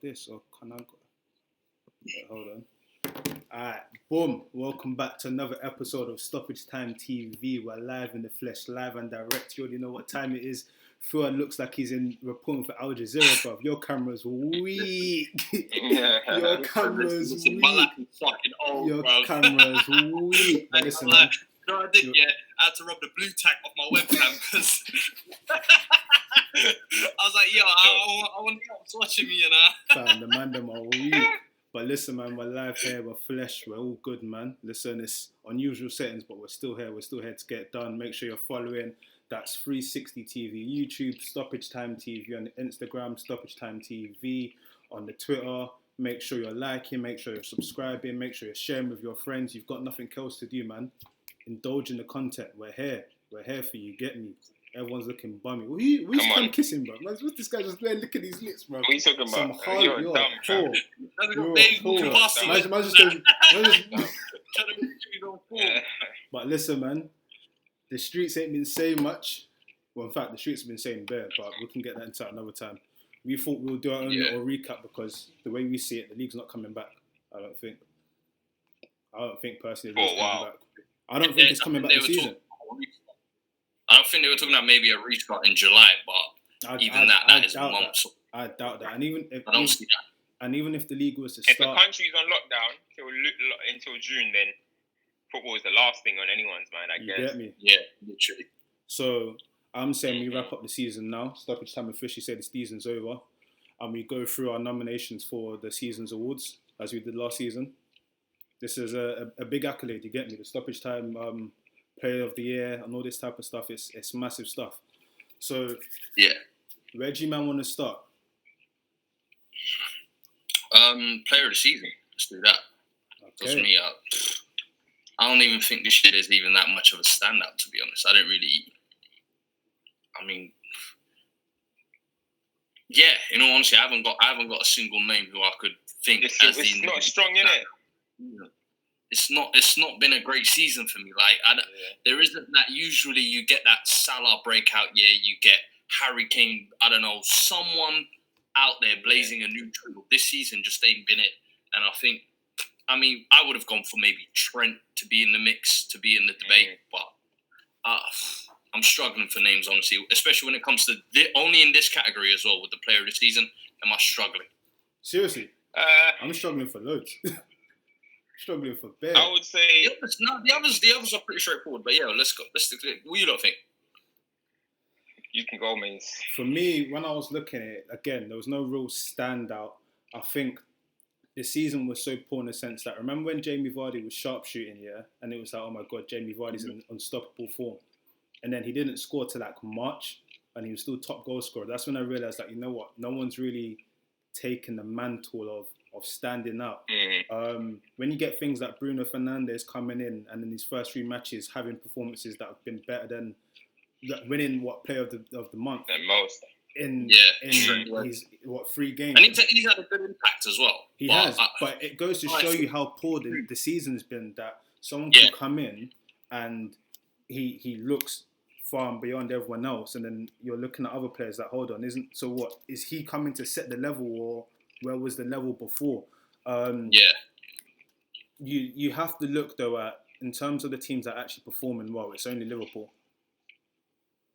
this or can I go? Wait, hold on. Alright, boom. Welcome back to another episode of Stoppage Time TV. We're live in the flesh, live and direct. You already know what time it is. Fuad looks like he's reporting for Al Jazeera, bruv. Your camera's weak. Your camera's weak. Your camera's weak. But listen, man. No, I did, yeah. I had to rub the blue tack off my webcam because I was like, yo, I want to know what's watching me, you know. Fam, the man them are weak. But listen, man, we're live here, we're flesh, we're all good, man. Listen, it's unusual settings, but we're still here. We're still here to get it done. Make sure you're following. That's Threesixtytv, YouTube, Stoppage Time TV on the Instagram, Stoppage Time TV on the Twitter. Make sure you're liking, make sure you're subscribing, make sure you're sharing with your friends. You've got nothing else to do, man. Indulge in the content. We're here. We're here for you. Get me. Everyone's looking bummy. Who's come kissing, bro? Man, what's this guy just there licking his lips, bro? What are you talking about? Some hard, you're dumb, poor. But listen, man. The streets ain't been saying much. Well, in fact, the streets have been saying bare, but we can get that into another time. We thought we'll do our own little recap because the way we see it, the league's not coming back. I don't think personally it's coming back. I don't think it's coming back this season. I don't think they were talking about maybe a restart in July, but that is months. I doubt that. And even if I don't see that. And even if the league was to if start, the country's on lockdown until June, then football is the last thing on anyone's mind, I guess. You get me? Yeah, literally. So I'm saying we wrap up the season now. Stoppage Time officially said the season's over, and we go through our nominations for the season's awards as we did last season. This is a big accolade. You get me? The Stoppage Time Player of the Year and all this type of stuff. It's massive stuff. So yeah, where do you man want to start? Player of the season. Let's do that. Okay. Because me, I don't even think this shit is even that much of a standout, to be honest. In all honesty, I haven't got a single name who I could think it's not strong, innit? It's not been a great season for me. There isn't that. Usually, you get that Salah breakout year. You get Harry Kane. I don't know, someone out there blazing a new trail. This season just ain't been it. And I would have gone for maybe Trent to be in the mix, to be in the debate, but I'm struggling for names, honestly, especially when it comes to only in this category as well with the player of the season. Am I struggling? Seriously, I'm struggling for loads. Struggling for bare. I would say the others are pretty straightforward. But yeah, let's go. Let's stick to it. What do you lot think? You can go, Mace. For me, when I was looking at it, again, there was no real standout. I think the season was so poor in the sense that, remember when Jamie Vardy was sharpshooting, and it was like, oh my God, Jamie Vardy's in unstoppable form. And then he didn't score till like March, and he was still top goal scorer. That's when I realised that, you know what, no one's really taken the mantle of standing out. When you get things like Bruno Fernandes coming in and in his first 3 matches having performances that have been better than winning player of the month than most in his 3 games, and he's had a good impact as well. He has, but it goes to show you how poor the season's been. That someone can come in and he looks far and beyond everyone else, and then you're looking at other players that hold on, is he coming to set the level, or where was the level before? You have to look though at, in terms of the teams that are actually performing well, it's only Liverpool.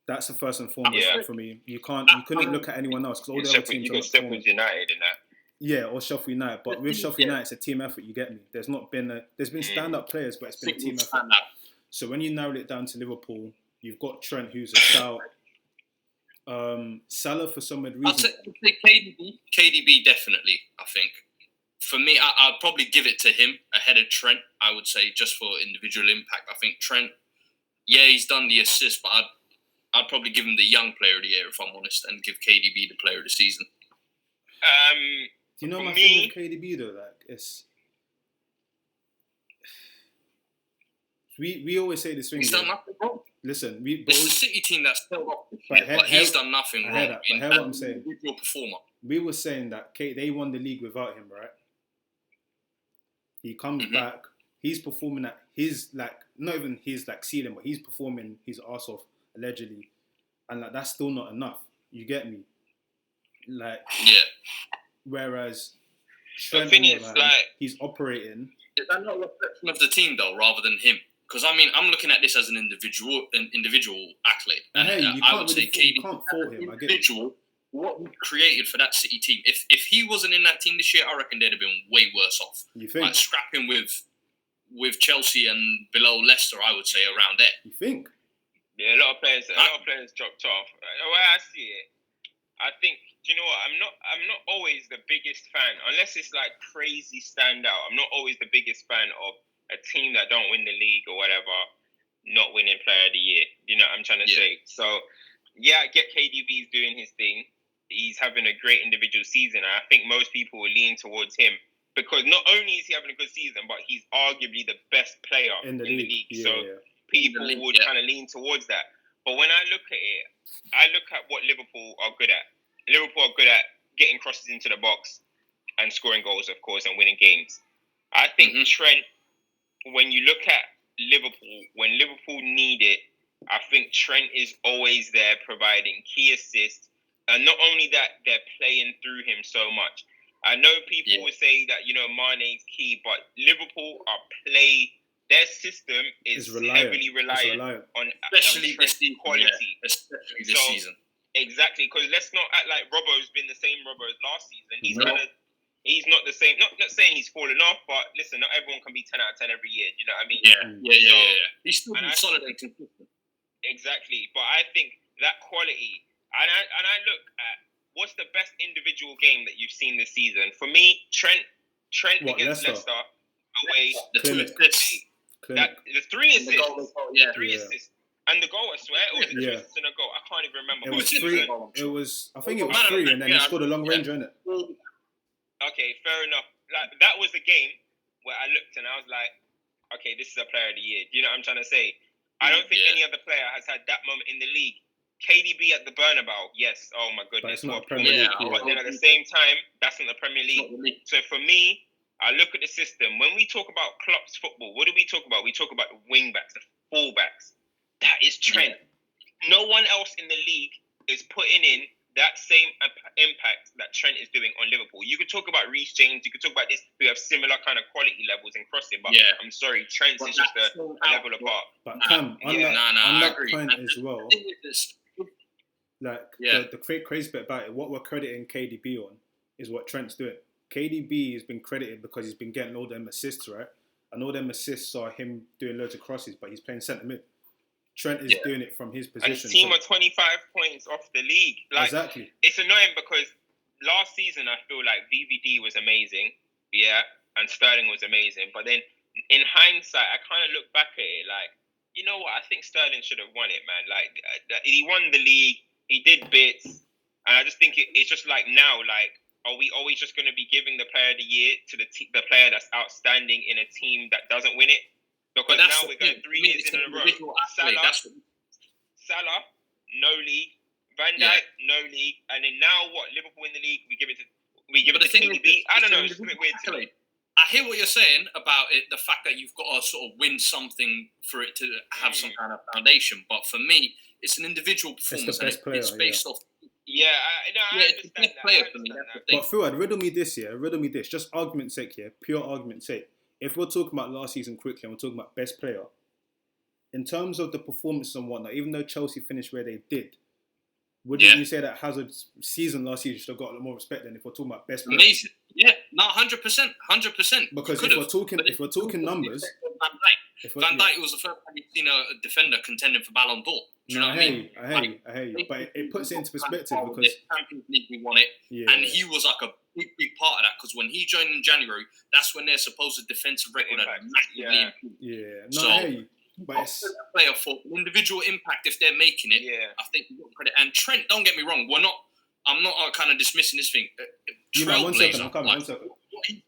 That's the first and foremost for me. You couldn't look at anyone else because all the other teams are not performing. Sheffield United in that. Yeah, or Sheffield United. But with Sheffield United, it's a team effort. You get me. There's been stand-up players, but it's been a team effort. So when you narrow it down to Liverpool, you've got Trent, who's a shout. Salah, for some reason. I'd say KDB definitely. I think for me, I'd probably give it to him ahead of Trent. I would say just for individual impact. I think Trent, he's done the assist, but I'd probably give him the young player of the year, if I'm honest, and give KDB the player of the season. Do you know my thing with KDB though? Like, it's we always say this thing. He's done nothing wrong. Listen, it's the City team that's held up, but he's done nothing wrong. I hear what I'm saying. Individual performer. We were saying that they won the league without him, right? He comes back. He's performing at his not even his ceiling, but he's performing his arse off allegedly, and that's still not enough. You get me? Whereas The Trent, thing on the is, line, like, he's operating. Is that not a reflection of the team though, rather than him? Because I mean, I'm looking at this as an individual accolade. And You I can't would really say KD, you can't fault him. I get you. individual, what he created for that City team. If he wasn't in that team this year, I reckon they'd have been way worse off. You think? Like scrapping with Chelsea and below Leicester, I would say around there. You think? Yeah, a lot of players dropped off. The way I see it, I think, do you know what? I'm not always the biggest fan, unless it's like crazy standout. I'm not always the biggest fan of a team that don't win the league or whatever, not winning player of the year. You know what I'm trying to say? So, yeah, I get KDB's doing his thing. He's having a great individual season. And I think most people will lean towards him because not only is he having a good season, but he's arguably the best player in the league. Yeah. People would kind of lean towards that. But when I look at it, I look at what Liverpool are good at. Liverpool are good at getting crosses into the box and scoring goals, of course, and winning games. I think Trent, when you look at Liverpool, when Liverpool need it, I think Trent is always there providing key assists. And not only that, they're playing through him so much. I know people will say that, Mane's key, but Liverpool their system is heavily reliant on especially this season, quality. Yeah. Especially this season. Exactly, because let's not act like Robbo's been the same Robbo as last season. He's not the same. Not saying he's fallen off, but listen, not everyone can be 10 out of 10 every year. You know what I mean? Yeah. He's still been solid and consistent. Exactly, but I think that quality, and I look at what's the best individual game that you've seen this season. For me, Trent against Leicester away. The 2 assists. The 3 assists. Three assists. And the goal, I swear, or was it 2 assists and a goal? I can't even remember. It was 3. I think it was 3, and then he scored a long ranger in it. Okay, fair enough. Like that was the game where I looked and I was like, okay, this is a player of the year. Do you know what I'm trying to say? I don't think any other player has had that moment in the league. KDB at the Bernabeu, yes. Oh my goodness, what a Premier League. But then at the same time, that's not the Premier League. So for me, I look at the system. When we talk about Klopp's football, what do we talk about? We talk about the wing backs, the full backs. That is Trent. No one else in the league is putting in that same impact that Trent is doing on Liverpool. You could talk about Reece James. You could talk about this. We have similar kind of quality levels in crossing. But I'm sorry, Trent's is just a level apart. But Cam, on that point as well, the crazy bit about it, what we're crediting KDB on is what Trent's doing. KDB has been credited because he's been getting all them assists, right? And all them assists are him doing loads of crosses, but he's playing centre mid. Trent is doing it from his position. And his team are 25 points off the league. Like, exactly. It's annoying because last season I feel like VVD was amazing, and Sterling was amazing. But then in hindsight, I kind of look back at it like, you know what? I think Sterling should have won it, man. Like he won the league, he did bits, and I just think it's just like now, like, are we always just going to be giving the player of the year to the player that's outstanding in a team that doesn't win it? Because now we're going 3 years in a row. Salah, no league. Van Dijk, no league. And then now what? Liverpool in the league, we give it to KDB. I don't know. It's a bit weird to me. I hear what you're saying about it, the fact that you've got to sort of win something for it to have some kind of foundation. But for me, it's an individual performance. It's based off. Yeah, I understand that. Player for me. But Fuad, riddle me this. Just argument's sake here, pure argument's sake. If we're talking about last season quickly and we're talking about best player, in terms of the performance and whatnot, even though Chelsea finished where they did, wouldn't you say that Hazard's season last season should have got a lot more respect than if we're talking about best player? Amazing. Yeah, no, 100%. Because if we're talking numbers, Van Dijk was the first time you've seen a defender contending for Ballon d'Or. Do you know what I mean? I hear you. But it puts it into perspective because Champions League we won it, and he was like a big part of that because when he joined in January, that's when their supposed defensive record had massively improved. I hear you. But it's player for individual impact if they're making it. I think you've got credit. And Trent, don't get me wrong, I'm not kind of dismissing this thing. One second.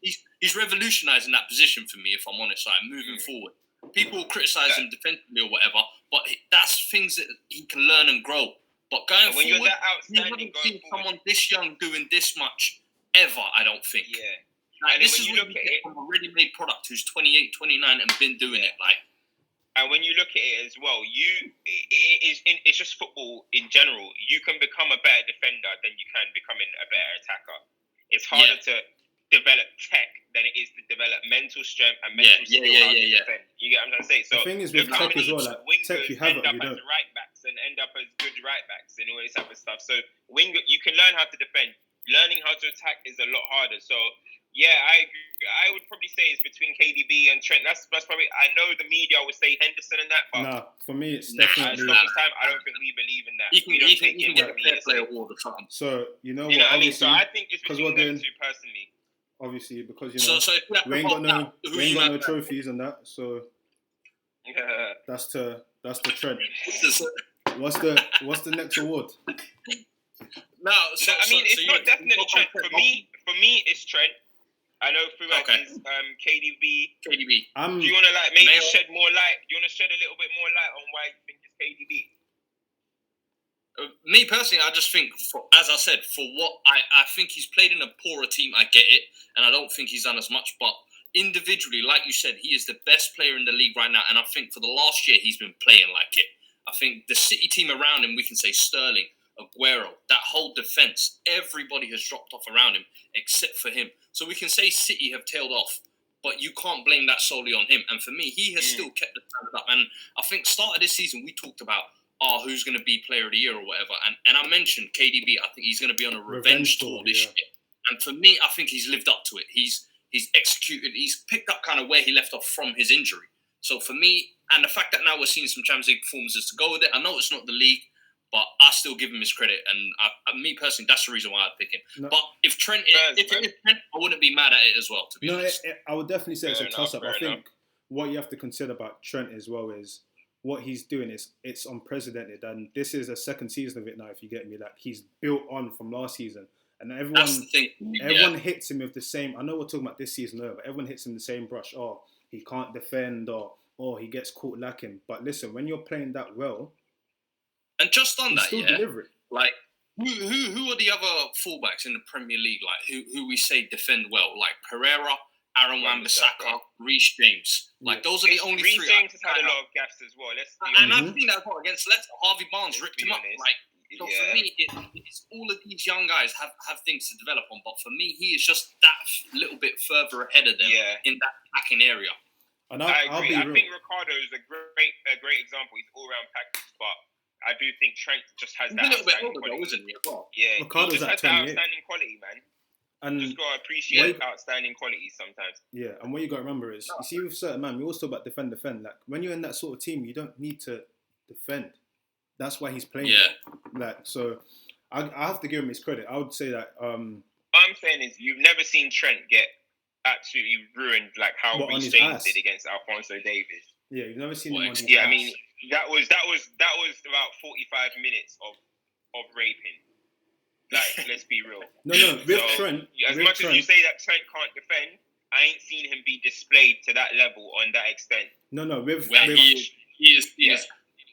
He's revolutionising that position for me, if I'm honest. Like moving forward, people criticise him defensively or whatever, but that's things that he can learn and grow. But going when forward, you're that outstanding, you haven't seen someone this young doing this much ever. I don't think. Like, this is what you get from a ready-made product who's 28, 29 and been doing it. Like. And when you look at it as well, it's just football in general. You can become a better defender than you can becoming a better attacker. it's harder to develop tech than it is to develop mental strength and mental skill. Defend. You get what I'm trying to say? So the thing is with tech as well, like tech you have it, end you up don't. as right backs and end up as good right backs and all this type of stuff. So you can learn how to defend. Learning how to attack is a lot harder. So yeah, I agree. I would probably say it's between KDB and Trent. That's probably. I know the media would say Henderson and that, but nah, for me it's definitely. Stoppage Time, I don't think we believe in that. You can get a fair play award or something. So you know what I mean? So I think it's between them two personally. Obviously, because you know so we ain't got no trophies and that. So that's to Trent. What's the next award? It's not definitely Trent. For me, it's Trent. I know Fuad is KDB. KDB. Do you want to maybe shed more light? Do you want to shed a little bit more light on why you think it's KDB? Me personally, I just think, as I said, for what I think he's played in a poorer team. I get it, and I don't think he's done as much. But individually, like you said, he is the best player in the league right now, and I think for the last year he's been playing like it. I think the City team around him, we can say Sterling, Aguero, that whole defence, everybody has dropped off around him except for him. So we can say City have tailed off, but you can't blame that solely on him. And for me, he has still kept the standard up. And I think start of this season, we talked about, who's going to be player of the year or whatever. And I mentioned KDB. I think he's going to be on a revenge tour this year. And for me, I think he's lived up to it. He's executed, he's picked up kind of where he left off from his injury. So for me, and the fact that now we're seeing some Champions League performances to go with it, I know it's not the league, but I still give him his credit. And me personally, that's the reason why I'd pick him. No. But if Trent, if it is Trent, I wouldn't be mad at it as well, to be honest. I would definitely say it's a toss-up. I think what you have to consider about Trent as well is what he's doing it's unprecedented. And this is the second season of it now, if you get me. Like, he's built on from last season. And everyone hits him with the same... I know we're talking about this season, though, but everyone hits him the same brush. Oh, he can't defend, or he gets caught lacking. But listen, when you're playing that well... And just on that, deliver it. Like, who are the other fullbacks in the Premier League, like, who we say defend well? Like, Pereira, Aaron Wan-Bissaka, Reece James. Like, those are the only three. Reece James has had a lot of gaps as well. And I've seen that against Leicester. Harvey Barnes ripped him up. Like, so for me, it's all of these young guys have things to develop on. But for me, he is just that little bit further ahead of them in that attacking area. And I agree. I think Ricardo is a great example. He's all-round package, but I do think Trent just has that. He's a little bit older, though, isn't he? Yeah, Ricardo's he just has that outstanding quality, man. And just gotta appreciate outstanding qualities sometimes. Yeah, and what you gotta remember is, you see, with certain man, we always talk about defend. Like, when you're in that sort of team, you don't need to defend. That's why he's playing. Yeah. Like, so I have to give him his credit. I would say that. What I'm saying is, you've never seen Trent get absolutely ruined like how Reece James did against Alphonso Davies. Yeah, you've never seen him on his ass. I mean, that was about 45 minutes of raping. Like, let's be real. No, with Trent. As much as you say that Trent can't defend, I ain't seen him be displayed to that level on that extent. No, he is.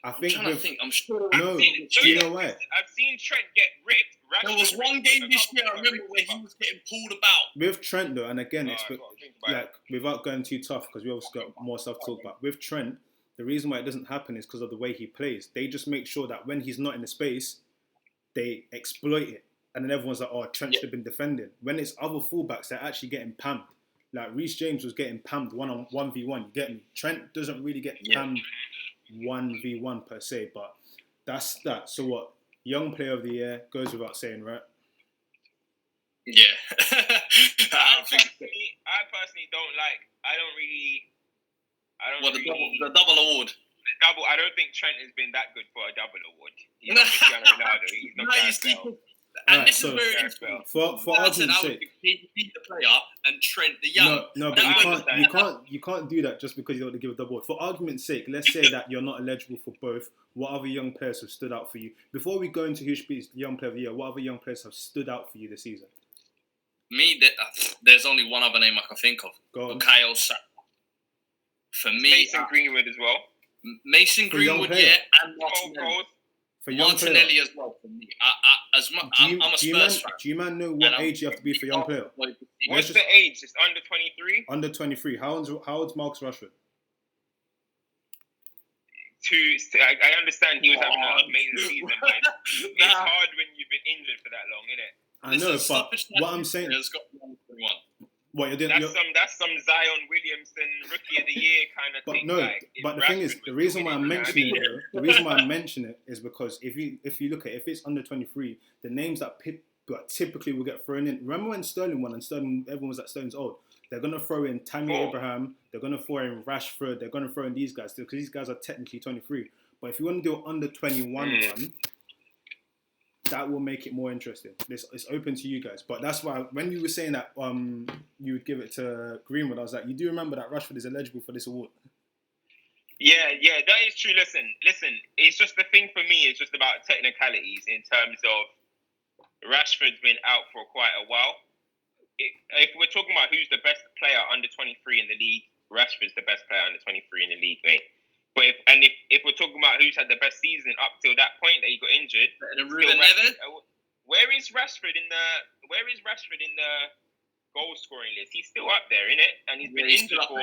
I think I'm sure. No, do you know why? I've seen Trent get ripped. There was one game this year, I remember, where he was getting pulled about. With Trent, though, and again, without going too tough, because we obviously got more stuff to talk about. With Trent, the reason why it doesn't happen is because of the way he plays. They just make sure that when he's not in the space, they exploit it. And then everyone's like, oh, Trent should have been defending. When it's other fullbacks, they're actually getting pammed. Like, Reece James was getting pammed 1v1, you get me? Trent doesn't really get pammed 1v1 per se, but that's that. So what? Young Player of the Year goes without saying, right? Yeah. I personally don't like. The double award. I don't think Trent has been that good for a double award. He's not Cristiano Ronaldo. He's not that. And this is where it's for argument's sake, he beat the player and Trent the young. No, but you can't do that just because you don't want to give a double award. For argument's sake, let's say that you're not eligible for both. What other young players have stood out for you? Before we go into who should be the Young Player of the Year, what other young players have stood out for you this season? Me, there's only one other name I can think of. Bukayo Saka. For me, Mason Greenwood as well. Mason Greenwood, and Martinelli. For young Martinelli player. as well for me. I'm a Spurs fan. Do you know what age you have to be for young player? What's the age? It's under 23? Under 23. How old's Marcus Rashford? I understand he was having an amazing season, but it's hard when you've been injured for that long, innit? I know, but what I'm saying has got 121. What you're doing? That's some Zion Williamson Rookie of the Year kind of thing. No, like, but the thing is, the reason why I'm mentioning it, the reason why I mention it is because if you look at if it's under 23, the names that typically will get thrown in. Remember when Sterling won and everyone was like Sterling's old. They're gonna throw in Tammy Abraham. They're gonna throw in Rashford. They're gonna throw in these guys because these guys are technically 23. But if you want to do an under 21 one, that will make it more interesting. It's open to you guys. But that's why when you were saying that you would give it to Greenwood, I was like, you do remember that Rashford is eligible for this award? Yeah, that is true. Listen, it's just the thing for me is just about technicalities in terms of Rashford's been out for quite a while. If we're talking about who's the best player under 23 in the league, Rashford's the best player under 23 in the league, mate. But if we're talking about who's had the best season up till that point that he got injured, where is Rashford in the goal scoring list? He's still up there, isn't it? And he's been injured for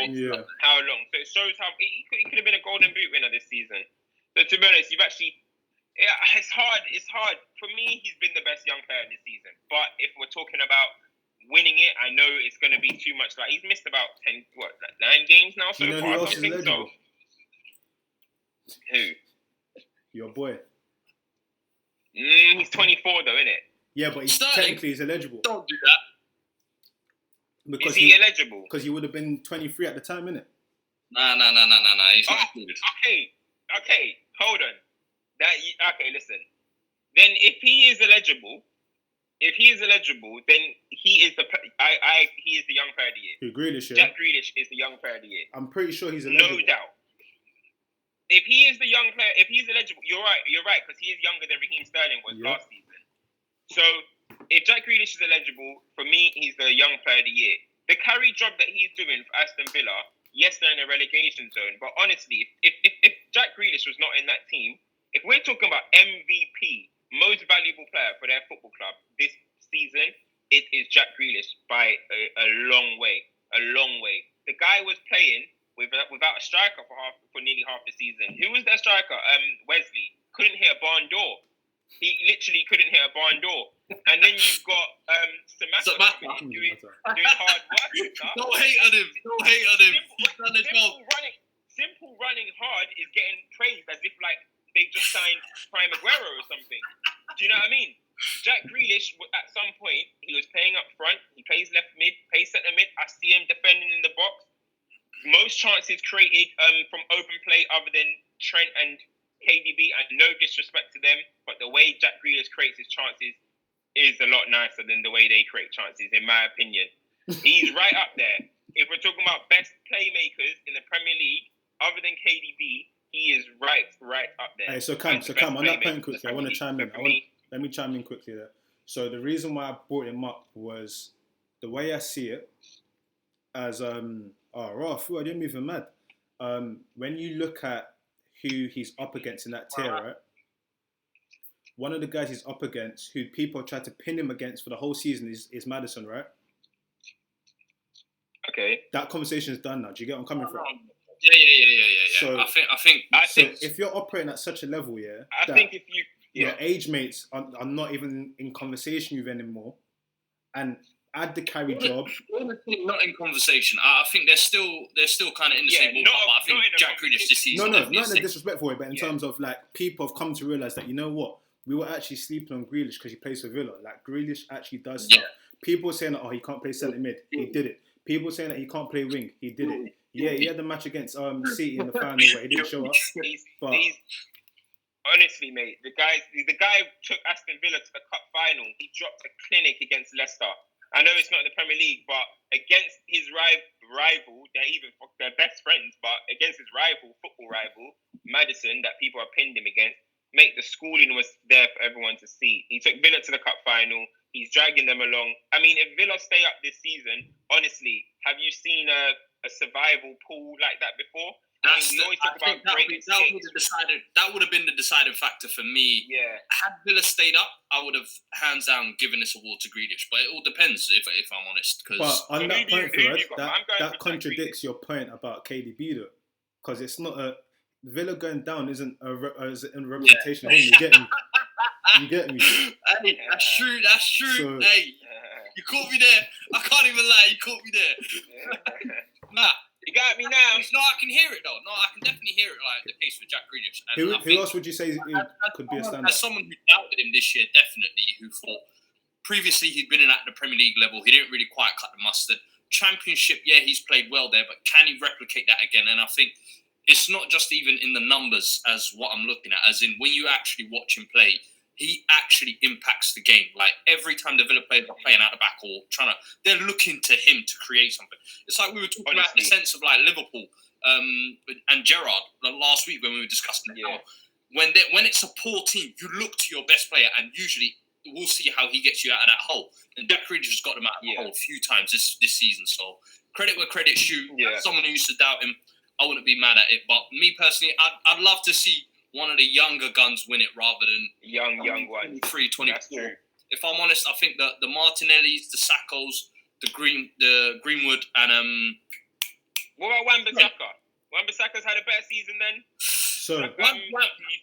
how long? So it shows how he could have been a Golden Boot winner this season. So to be honest, it's hard. For me, he's been the best young player this season. But if we're talking about winning it, I know it's going to be too much. Like, he's missed about 9 games now so far. Who else is eligible? Who? Your boy. He's 24 though, isn't it? Yeah, but technically he's eligible. Don't do that. Because is he eligible? Because he would have been 23 at the time, innit? Nah. He's not included. Okay. Hold on. Listen. Then if he is eligible, then he is the young player of the year. Who, Grealish? Yeah? Jack Grealish is the young player of the year. I'm pretty sure he's eligible. No doubt. If he is the young player, if he's eligible, you're right, because he is younger than Raheem Sterling was last season. So if Jack Grealish is eligible, for me, he's the young player of the year. The carry job that he's doing for Aston Villa, yes, they're in a relegation zone, but honestly, if Jack Grealish was not in that team, if we're talking about MVP, most valuable player for their football club this season, it is Jack Grealish by a long way. The guy was playing without a striker for nearly half the season. Who was their striker? Wesley. Couldn't hit a barn door. He literally couldn't hit a barn door. And then you've got Samata doing hard work and stuff. Don't hate on him. He's done the job. Simple running hard is getting praised as if like they just signed Prime Aguero or something. Do you know what I mean? Jack Grealish, at some point, he was playing up front. He plays left mid, plays centre mid. I see him defending in the box. Most chances created from open play other than Trent and KDB, and no disrespect to them, but the way Jack Grealish creates his chances is a lot nicer than the way they create chances, in my opinion. He's right up there. If we're talking about best playmakers in the Premier League, other than KDB, he is right up there. Hey, so Cam, on that point quickly, I want to chime in. Let me chime in quickly there. So the reason why I brought him up was the way I see it as Fuad, you're moving mad. When you look at who he's up against in that tier, right? One of the guys he's up against, who people try to pin him against for the whole season, is Maddison, right? Okay. That conversation is done now. Do you get where I'm coming from? Yeah. So I think if you're operating at such a level, I think if you your age mates are not even in conversation with anymore, and add the carry job. Not in conversation. I think they're still kind of in the same ballpark. But I think Jack Grealish this season. No, not in a disrespectful way, but in terms of like people have come to realise that, you know what, we were actually sleeping on Grealish because he plays for Villa. Like, Grealish actually does stuff. People saying that he can't play centre mid, he did it. People saying that he can't play wing, he did it. Yeah, he had the match against City in the final where he didn't show up. But honestly, mate, the guy took Aston Villa to the cup final. He dropped a clinic against Leicester. I know it's not the Premier League, but against his rival, they're best friends, but against his football rival, Maddison, that people have pinned him against, mate, the schooling was there for everyone to see. He took Villa to the cup final. He's dragging them along. I mean, if Villa stay up this season, honestly, have you seen a survival pool like that before? That would have been the deciding factor for me. Yeah. Had Villa stayed up, I would have hands down given this award to Grealish. But it all depends, if I'm honest. But on that point, that contradicts your point about KDB though, because it's not Villa going down isn't a representation of him. You get me? You get me? Hey, that's true. So, Hey, you caught me there. I can't even lie. You caught me there. Nah. You got me now. No, I can hear it though. No, I can definitely hear it. Like the case with Jack Grealish. And who else would you say could be a standout? As someone who doubted him this year, definitely, who thought previously he'd been in at the Premier League level, he didn't really quite cut the mustard. Championship, yeah, he's played well there, but can he replicate that again? And I think it's not just even in the numbers as what I'm looking at, as in when you actually watch him play, he actually impacts the game. Like every time the Villa players are playing out the back or they're looking to him to create something. It's like we were talking about the sense of like Liverpool and Gerrard last week when we were discussing it. Yeah. When it's a poor team, you look to your best player and usually we'll see how he gets you out of that hole. And Jack Grealish has got him out of the hole a few times this season. So credit where credit's due. Yeah. Someone who used to doubt him, I wouldn't be mad at it. But me personally, I'd love to see one of the younger guns win it rather than young ones. 23, 24. If I'm honest, I think the Martinellis, the Sackos, the Greenwood, and what about Wan-Bissaka? Wan-Bissaka's had a better season then. So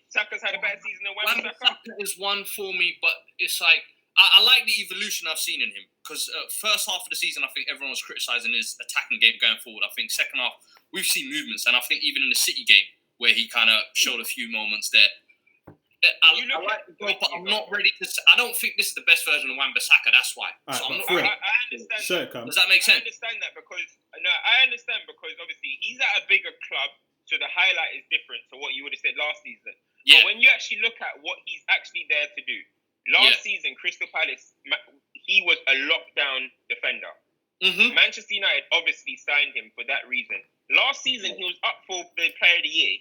Saka's had a better season than Wan-Bissaka. Is one for me, but it's like I like the evolution I've seen in him because first half of the season, I think everyone was criticising his attacking game going forward. I think second half we've seen movements, and I think even in the City game where he kind of showed a few moments there. I like the goal, but I'm not ready to. I don't think this is the best version of Wan-Bissaka. That's why. So I'm not. I understand. Does that make sense? I understand that because obviously he's at a bigger club, so the highlight is different to what you would have said last season. Yeah. But when you actually look at what he's actually there to do, last season Crystal Palace, he was a lockdown defender. Mm-hmm. Manchester United obviously signed him for that reason. Last season, he was up for the Player of the Year.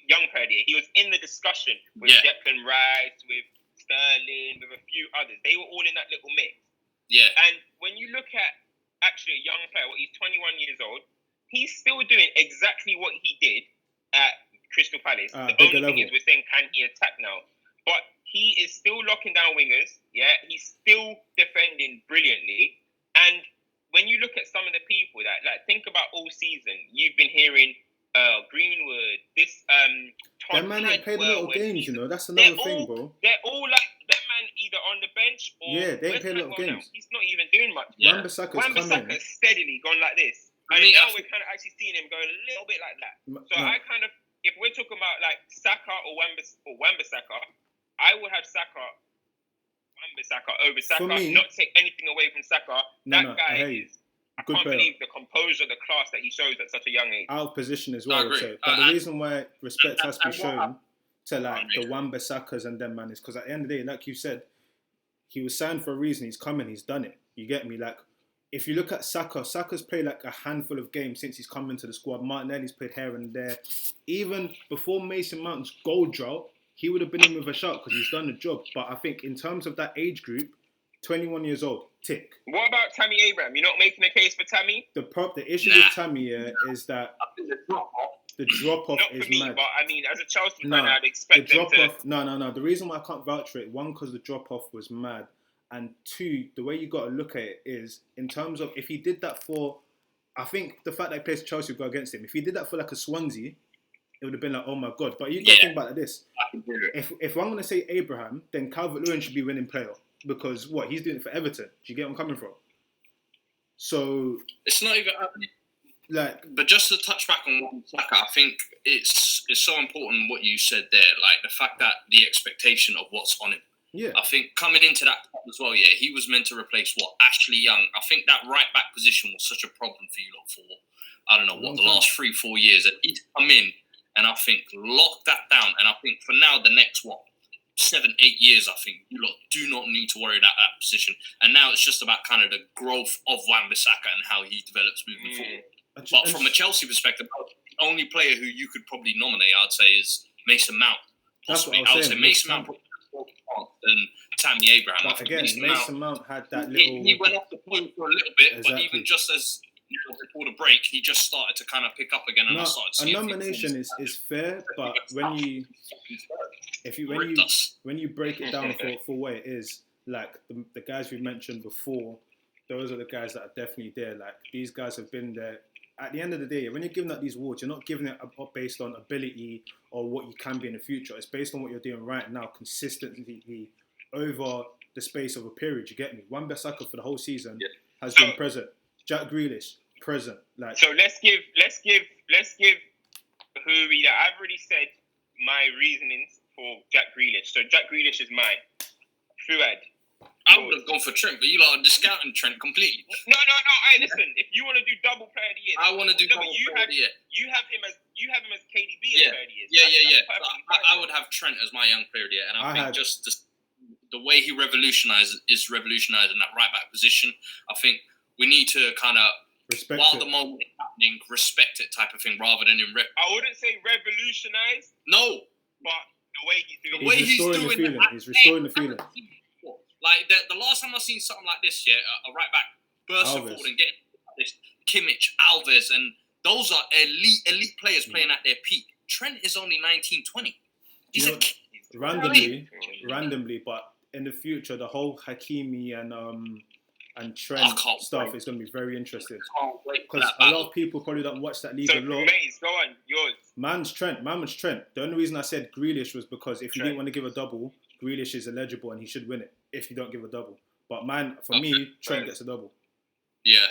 Young Player of the Year. He was in the discussion with Declan Rice, with Sterling, with a few others. They were all in that little mix. Yeah. And when you look at actually a young player, he's 21 years old, he's still doing exactly what he did at Crystal Palace. The only thing is we're saying, can he attack now? But he is still locking down wingers. Yeah. He's still defending brilliantly. And when you look at some of the people that, like, think about all season, you've been hearing Greenwood, this That man ain't played a lot of games, you know. That's another thing, bro. They're all like that man either on the bench or they ain't played a lot of games. Now. He's not even doing much. Wan-Bissaka's steadily gone like this. I mean, now we're kind of actually seeing him go a little bit like that. So I kind of, if we're talking about like Saka or Wan-Bissaka, I would have Wan-Bissaka over Saka. Me, not take anything away from Saka. That guy is. I can't believe the composure, the class that he shows at such a young age. Out of position as well, I would say. But the reason why respect has to be shown to like the Wan-Bissakas and them man is because at the end of the day, like you said, he was signed for a reason. He's coming. He's done it. You get me? Like if you look at Saka, Saka's played like a handful of games since he's come into the squad. Martinelli's played here and there. Even before Mason Mount's goal drought, he would have been in with a shot because he's done the job. But I think in terms of that age group, 21 years old, tick. What about Tammy Abraham? You're not making a case for Tammy? The issue with Tammy is that the drop-off is for me, mad. But I mean, as a Chelsea fan, I'd expect them to... No. The reason why I can't vouch for it, one, because the drop-off was mad. And two, the way you got to look at it is, in terms of, if he did that for... I think the fact that he plays Chelsea would go against him. If he did that for like a Swansea, it would have been like, oh my God. But you got to think about it like this. If I'm going to say Abraham, then Calvert-Lewin should be winning player. Because he's doing it for Everton. Do you get where I'm coming from? So it's not even but just to touch back on Wan-Bissaka, I think it's so important what you said there. Like the fact that the expectation of what's on him. Yeah. I think coming into that as well, he was meant to replace Ashley Young. I think that right back position was such a problem for you lot for I don't know the last 3-4 years. And he's come in and I think lock that down. And I think for now the next 7-8 years, I think you lot do not need to worry about that position. And now it's just about kind of the growth of Wan-Bissaka and how he develops moving forward. But from a Chelsea perspective, the only player who you could probably nominate, I'd say, is Mason Mount. Possibly. I would say Mason Mount and Tammy Abraham. But again, Mason Mount had that little... He went off the point for a little bit, but even just as... before the break, he just started to kind of pick up again, and I started seeing a nomination is fair, but when you break it down for what it is, like the guys we mentioned before, those are the guys that are definitely there. Like these guys have been there. At the end of the day, when you're giving out these awards, you're not giving it up based on ability or what you can be in the future. It's based on what you're doing right now, consistently over the space of a period. You get me? Wan-Bissaka for the whole season has been present. Jack Grealish present. Like, so let's give Huri that. I've already said my reasonings for Jack Grealish. So Jack Grealish is mine. Fuad. I would have gone for Trent, but you lot are discounting Trent completely. No. Hey, listen. If you want to do double player of the year, I want to do double player of the year. You have him as KDB as player of the year. Yeah. I would have Trent as my young player of the year, and I think just the way he revolutionizing that right back position. I think we need to kind of, while the moment is happening, respect it type of thing, rather than I wouldn't say revolutionize. No, but the way he's doing he's restoring the feeling. Like the last time I seen something like this, a right back bursting forward and getting this Kimmich, Alves, and those are elite players playing at their peak. Trent is only 19, 20. He's randomly, but in the future, the whole Hakimi and Trent stuff is going to be very interesting. Because a lot of people probably don't watch that league a lot. Maze, go on, yours. Man was Trent. The only reason I said Grealish was because if you didn't want to give a double, Grealish is eligible and he should win it if you don't give a double. But for me, Trent gets a double. Yeah.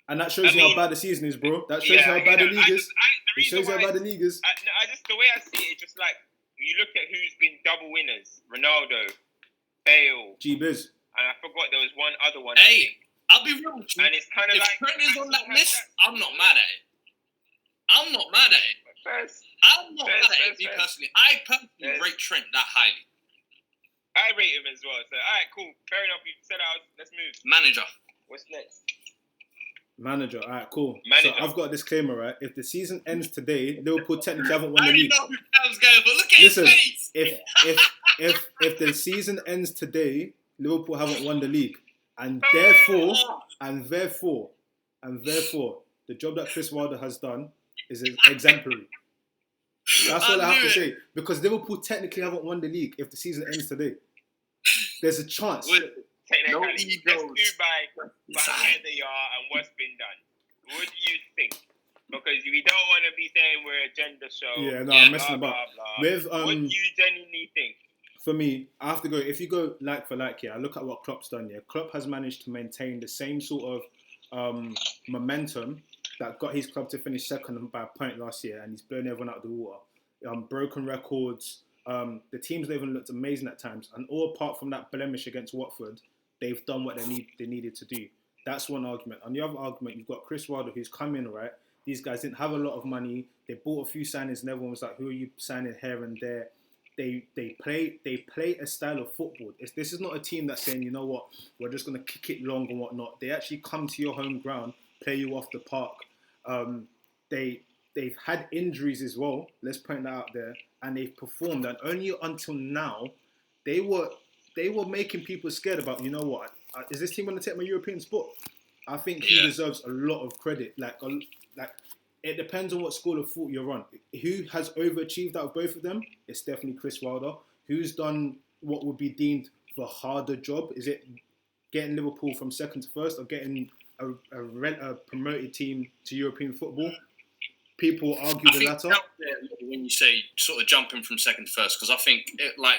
And that shows you how bad the season is, bro. That shows you how bad the league is. It shows you how bad the league is. The way I see it, just like, you look at who's been double winners. Ronaldo, Bale. G-Biz. And I forgot there was one other one. Hey, I'll be real with you. And it's kind of if Trent is on that list, I'm not mad at it. I'm not mad at it. Me personally. I personally rate Trent that highly. I rate him as well. So, all right, cool. Fair enough. You said let's move. Manager. What's next? Manager. All right, cool. So I've got a disclaimer, right? If the season ends today, Liverpool technically haven't won the league. I already know who I was going for. Look at his face. If the season ends today, Liverpool haven't won the league, and therefore, the job that Chris Wilder has done is exemplary. That's all I have to say. Because Liverpool technically haven't won the league if the season ends today. There's a chance. Technically, let's do by where they are and what's been done. What do you think? Because we don't want to be saying we're a gender show. Yeah, no, I'm messing about. What do you genuinely think? For me, I have to go. If you go like for like, I look at what Klopp's done. Klopp has managed to maintain the same sort of momentum that got his club to finish second by a point last year, and he's blown everyone out of the water. Broken records. The teams even looked amazing at times, and all apart from that blemish against Watford, they've done what they needed to do. That's one argument. On the other argument, you've got Chris Wilder, who's come in, right? These guys didn't have a lot of money. They bought a few signings, and everyone was like, "Who are you signing here and there?" They play a style of football. This is not a team that's saying, you know what, we're just going to kick it long and whatnot. They actually come to your home ground, play you off the park. They've had injuries as well. Let's point that out there, and they've performed. And only until now, they were making people scared about. You know what? Is this team going to take my European spot? I think he deserves a lot of credit. Like it depends on what school of thought you're on. Who has overachieved out of both of them? It's definitely Chris Wilder. Who's done what would be deemed the harder job? Is it getting Liverpool from second to first, or getting a promoted team to European football? People argue the latter. When you say sort of jumping from second to first, because I think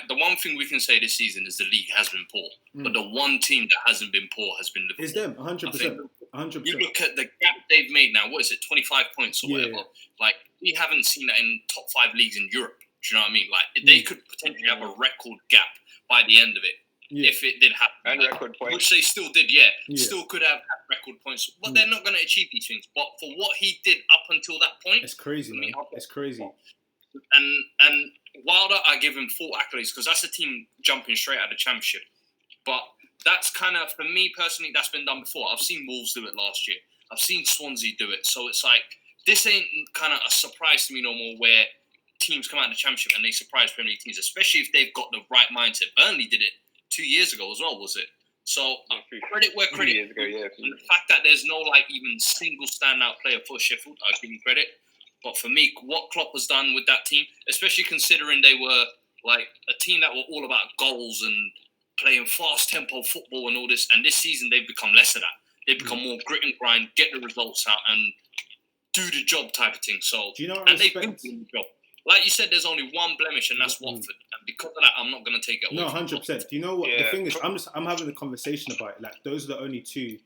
the one thing we can say this season is the league has been poor, but the one team that hasn't been poor has been Liverpool. It's them, 100%. 100%. You look at the gap they've made now. What is it, 25 points or whatever? Like, we haven't seen that in top 5 leagues in Europe. Do you know what I mean? Like, they could potentially have a record gap by the end of it. If it did happen. And record points. Which they still did, Still could have record points. But they're not going to achieve these things. But for what he did up until that point... It's crazy, man. It's crazy. And Wilder, I give him full accolades, because that's a team jumping straight out of the Championship. But that's kind of, for me personally, that's been done before. I've seen Wolves do it last year. I've seen Swansea do it. So it's like, this ain't kind of a surprise to me no more, where teams come out of the Championship and they surprise Premier League teams, especially if they've got the right mindset. Burnley did it 2 years ago as well, was it? So credit where credit. 2 years ago, yeah. And the fact that there's no even single standout player for Sheffield, I give him credit. But for me, what Klopp has done with that team, especially considering they were a team that were all about goals and playing fast tempo football and all this, and this season they've become less of that. They've become more grit and grind, get the results out, and do the job type of thing. So, do you know what I respect? They've been doing the job. Like you said, there's only one blemish, and that's Watford. And because of that, I'm not going to take it away. No, 100%. Do you know what the thing is? I'm having a conversation about it. Like, those are the only two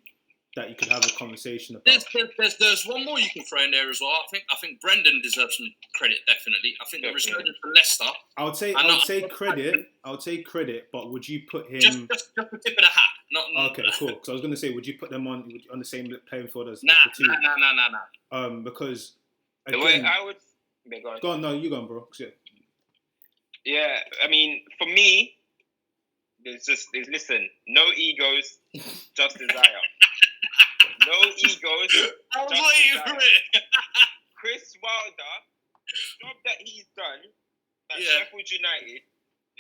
that you could have a conversation about. There's one more you can throw in there as well. I think Brendan deserves some credit, definitely. I think the resurgence for Leicester. I would say credit, but would you put him just the tip of the hat? Not okay, cool. Because I was going to say, would you put them on the same playing field as nah. Because the way I would go on, no, you go on, bro. Yeah, I mean, for me, there's listen, no egos, just desire. No egos, just desire. Chris Wilder, the job that he's done at Sheffield United,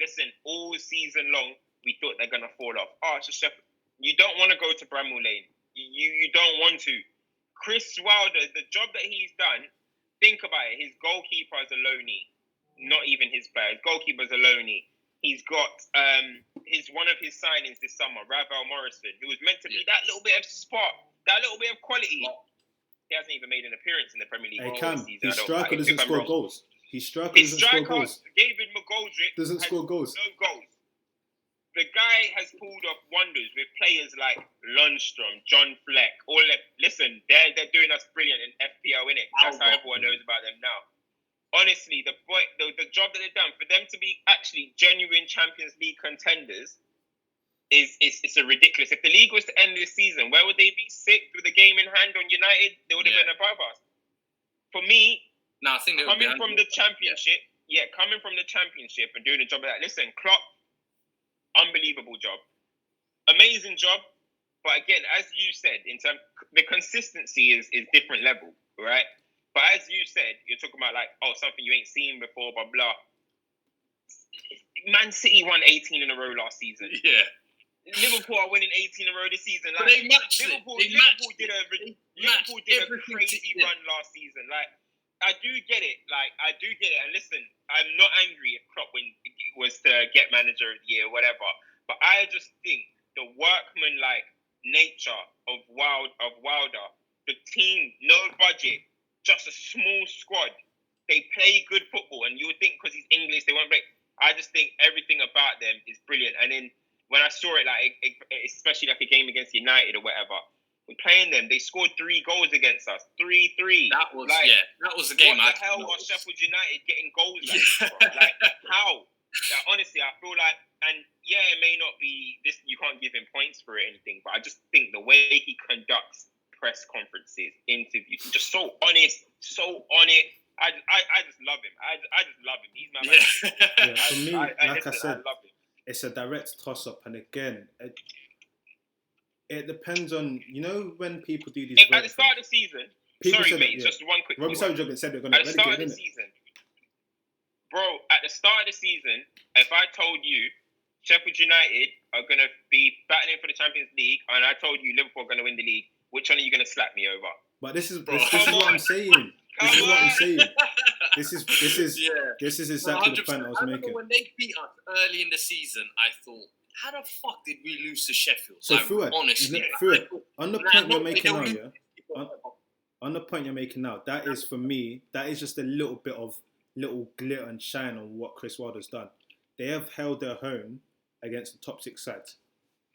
listen, all season long, we thought they're going to fall off. Oh, it's just Sheffield. You don't want to go to Bramall Lane. You don't want to. Chris Wilder, the job that he's done, think about it. His goalkeeper is a loanee. Not even his player. His goalkeeper is a loanee. He's got one of his signings this summer, Ravel Morrison, who was meant to be that little bit of spark, that little bit of quality. He hasn't even made an appearance in the Premier League this season. His striker doesn't score goals. His striker David McGoldrick, doesn't score goals. No goals. The guy has pulled off wonders with players like Lundstrom, John Fleck. All of them. Listen, they're doing us brilliant in FPL, innit? That's how everyone knows about them now. Honestly, the job that they've done for them to be actually genuine Champions League contenders is a ridiculous. If the league was to end this season, where would they be? Sixth with a game in hand on United? They would have been above us. For me, I think coming from the championship and doing a job like that. Listen, Klopp, unbelievable job, amazing job. But again, as you said, in terms the consistency is different level, right? But as you said, you're talking about like, something you ain't seen before, blah blah. Man City won 18 in a row last season. Yeah. Liverpool are winning 18 in a row this season. Like, but they matched Liverpool did a crazy run last season. Like, I do get it. And listen, I'm not angry if Klopp was to get manager of the year or whatever. But I just think the workman-like nature of Wilder, the team, no budget, just a small squad. They play good football, and you would think because he's English, they won't break. I just think everything about them is brilliant. And then when I saw it, like especially like a game against United or whatever, when playing them, they scored 3 goals against us. 3-3. That was the game. What the hell are Sheffield United getting goals like this from? Like, how? Like, honestly, I feel like, and yeah, it may not be this. You can't give him points for it or anything, but I just think the way he conducts press conferences, interviews, just so honest, so on it. I just love him. I just love him. He's my man. For me, like I said, I love him. It's a direct toss-up, and again, it depends on, when people do these. At the start of the season, sorry, mate, just one quick. Robbie Savage said they're going to. At the start of the season, bro. At the start of the season, if I told you Sheffield United are going to be battling for the Champions League, and I told you Liverpool are going to win the league, which one are you going to slap me over? But this is what I'm saying. This is what I'm saying. This is exactly the point I was making. When they beat us early in the season, I thought, how the fuck did we lose to Sheffield? So Fuad, honestly, on the point you're making now, on the point you're making now, that is for me, that is just a little bit of little glitter and shine on what Chris Wilder's done. They have held their own against the top 6 sides,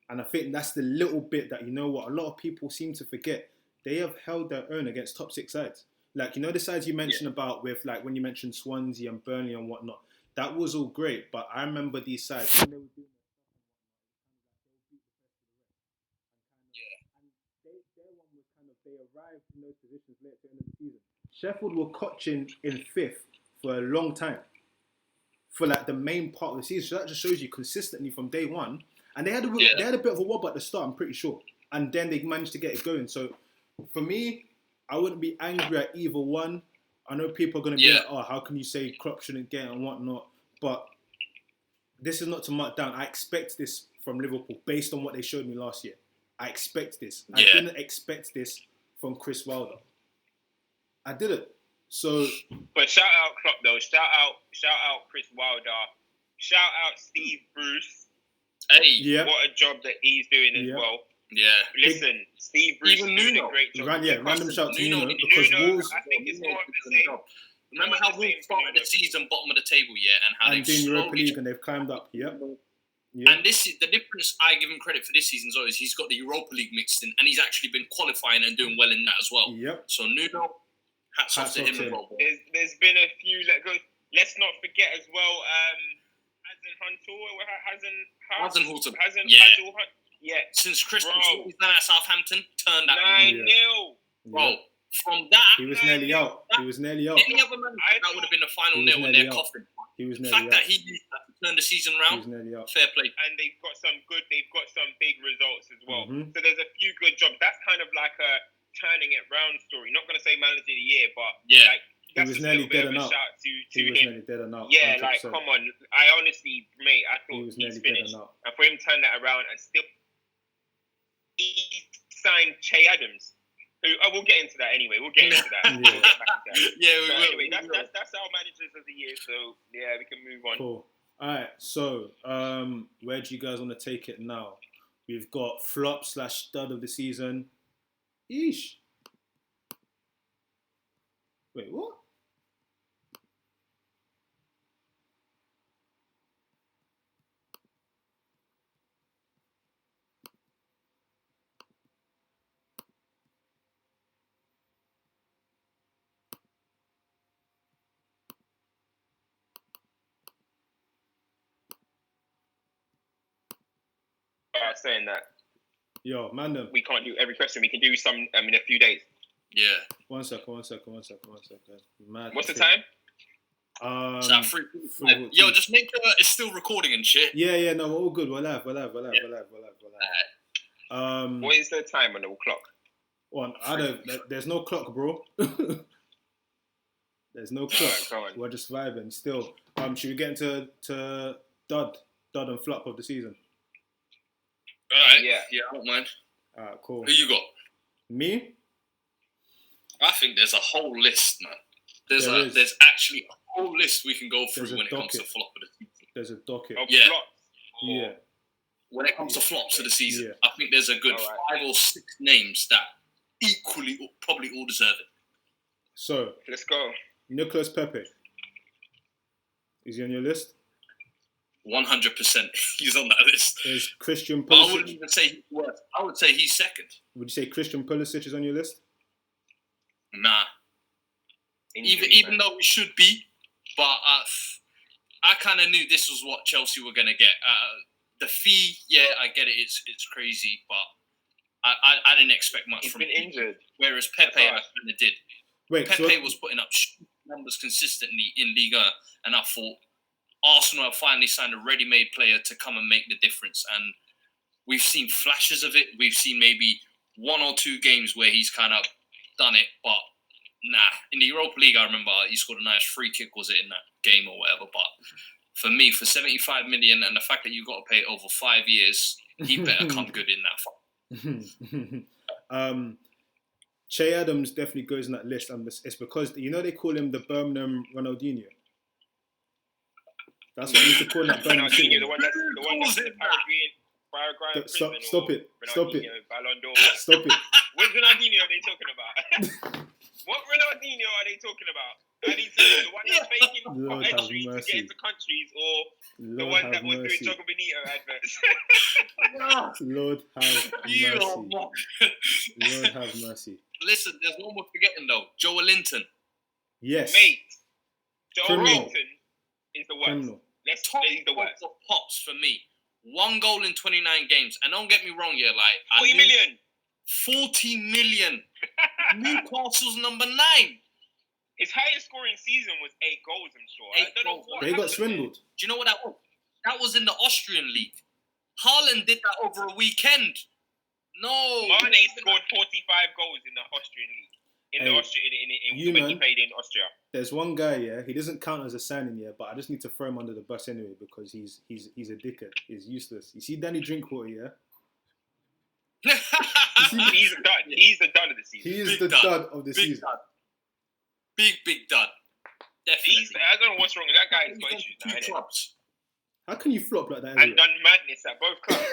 and I think that's the little bit that a lot of people seem to forget. They have held their own against top 6 sides. Like, the sides you mentioned about with, like, when you mentioned Swansea and Burnley and whatnot, that was all great. But I remember these sides when they were doing their one was kind of, they arrived in those positions late at the end of the season. Sheffield were coaching in 5th for a long time, for like the main part of the season. So that just shows you consistently from day one. And they had a bit of a wobble at the start, I'm pretty sure. And then they managed to get it going. So for me, I wouldn't be angry at either one. I know people are going to be like, how can you say Klopp shouldn't get it and whatnot? But this is not to mark down. I expect this from Liverpool based on what they showed me last year. I expect this. I didn't expect this from Chris Wilder. I didn't. So, but shout out Klopp though. Shout out Chris Wilder. Shout out Steve Bruce. Hey, what a job that he's doing as well. Yeah, listen, Steve Bruce is doing a great job. Random shout to Nuno because Wolves. I think it's more of the same. Remember how we started the season bottom of the table, and how and doing Europa League and they've climbed up. Yep. And this is the difference. I give him credit for this season as well. Is he's got the Europa League mixed in, and he's actually been qualifying and doing well in that as well. Yep. So Nuno, hats off to him as well. There's been a few. Let's not forget as well. Yeah. Since Christmas, he's done at Southampton, turned that 9-0. Bro, from that, he was nearly out. Any other man that would have been a final nail in their coffin. He was the nearly fact that he used that to turn the season round, fair play. And they've got some big results as well. Mm-hmm. So there's a few good jobs. That's kind of like a turning it round story. Not going to say manager of the year, but like, that's he was nearly dead and out. He was nearly dead and out. Yeah, 100%. Like come on. I honestly, mate, I thought he was nearly finished. And for him to turn that around and still, he signed Che Adams. We'll get into that anyway. We'll get into that. We will. Anyway, that's our managers of the year. So yeah, we can move on. Cool. All right. So where do you guys want to take it now? We've got flop/stud of the season. Eesh. Wait, what? Saying that. Yo, man, we can't do every question. We can do some in a few days. Yeah. One second. Mad What's the time? Is that 3:45? Yo, just make sure it's still recording and shit. Yeah. No, we're all good. We're live. What is the time on the clock? There's no clock, bro. There's no clock. We're just vibing still. Should we get into dud and flop of the season? Alright, yeah, I don't mind. Alright, cool. Who you got? Me? I think there's a whole list, man. There's actually a whole list we can go through when it comes to flop of the season. There's a docket. Yeah. When it comes to flops of the season, I think there's a good 5 or 6 names that equally probably all deserve it. So let's go. Nicolas Pepe. Is he on your list? 100%. He's on that list. Is Christian Pulisic? But I wouldn't even say he's worst. I would say he's second. Would you say Christian Pulisic is on your list? Nah. Even though he should be, but I kind of knew this was what Chelsea were going to get. The fee, I get it. It's crazy, but I didn't expect much from him. He's been injured. Whereas Pepe, I kind of did. Pepe was putting up numbers consistently in Liga, and I thought Arsenal have finally signed a ready-made player to come and make the difference. And we've seen flashes of it. We've seen maybe 1 or 2 games where he's kind of done it, but nah. In the Europa League, I remember he scored a nice free kick, was it, in that game or whatever. But for me, for 75 million and the fact that you've got to pay it over 5 years, he better come good in that fight. Che Adams definitely goes in that list. It's because, they call him the Birmingham Ronaldinho. That's what we used to call that Birmingham. The one that's in Paraguay. Stop it. Ballon D'or. Stop it. What Ronaldinho are they talking about? What Ronaldinho are they talking about? I need to know the one that's faking entries to get into countries, or the one that was doing Jogo Benito adverts. Lord have mercy. Lord have mercy. Listen, there's one we're forgetting though. Joe Linton. Yes. Mate. Joe Linton is the worst. Criminal. He's the worst. Top of pops for me. 1 goal in 29 games. And don't get me wrong here, like 40 million. 40 million. Newcastle's number 9. His highest scoring season was 8 goals, I'm sure. I don't know what they got swindled. Do you know what that was? That was in the Austrian league. Haaland did that over a weekend. No. Mane scored 45 goals in the Austrian league. When he played in Austria. There's one guy, he doesn't count as a signing, but I just need to throw him under the bus anyway because he's a dickhead. He's useless. You see Danny Drinkwater, He's a dud. He's the dud of the season. He is the dud of the season. Dud. Big dud. Definitely. I don't know what's wrong with that guy. He's got issues now. How can you flop like that? And done madness at both clubs.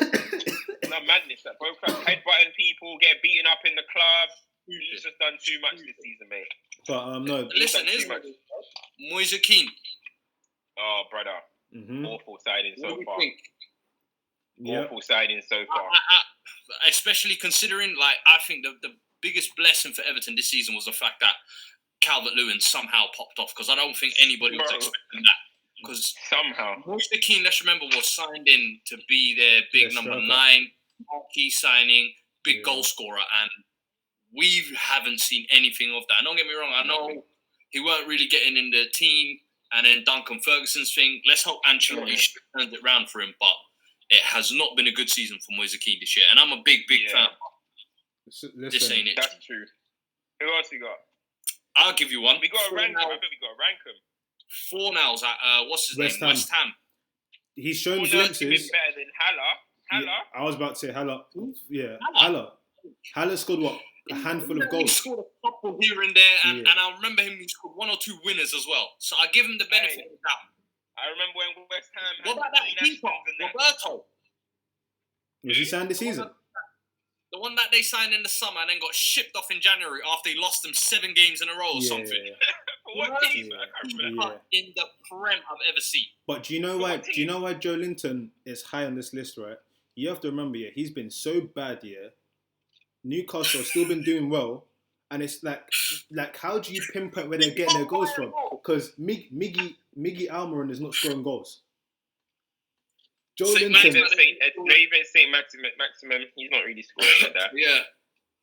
Headbutting people, get beaten up in the club. He's just done too much this season, mate. But no. Listen, Moise Kean. Oh, brother. Mm-hmm. Awful signing so What do you far. think? Yep. Awful signing so far. Especially considering, like, I think the biggest blessing for Everton this season was the fact that Calvert-Lewin somehow popped off, because I don't think anybody was expecting that. Because somehow, Moise Kean, let's remember, was signed in to be their big number 9, marquee signing, big goal scorer, and we haven't seen anything of that. And don't get me wrong, I know he weren't really getting in the team, and then Duncan Ferguson's thing. Let's hope Ancelotti turns it round for him, but it has not been a good season for Moise Kean this year, and I'm a big fan. Listen, this ain't it. That's true. Who else you got? I'll give you one. We got to rank him. I bet we got to rank him. 4 nows at what's his name? West Ham. He's shown glimpses. glimpses. Better than Haller. Yeah, I was about to say Haller. Yeah, Haller scored what? A handful of goals. He scored a couple here and there, and I remember him. He scored 1 or 2 winners as well. So I give him the benefit of that. I remember when West Ham. What about that keeper, Roberto? Was he signed this season? The one that they signed in the summer and then got shipped off in January after he lost them 7 games in a row or something. What team? I can't remember. In the Prem I've ever seen. But do you know why? Do you know why Joe Linton is high on this list, right? You have to remember, he's been so bad, Newcastle have still been doing well, and it's like how do you pinpoint where they're getting their goals from? Because Miggy Almiron is not scoring goals. Joe Linton, not even Saint Maximum, he's not really scoring like that.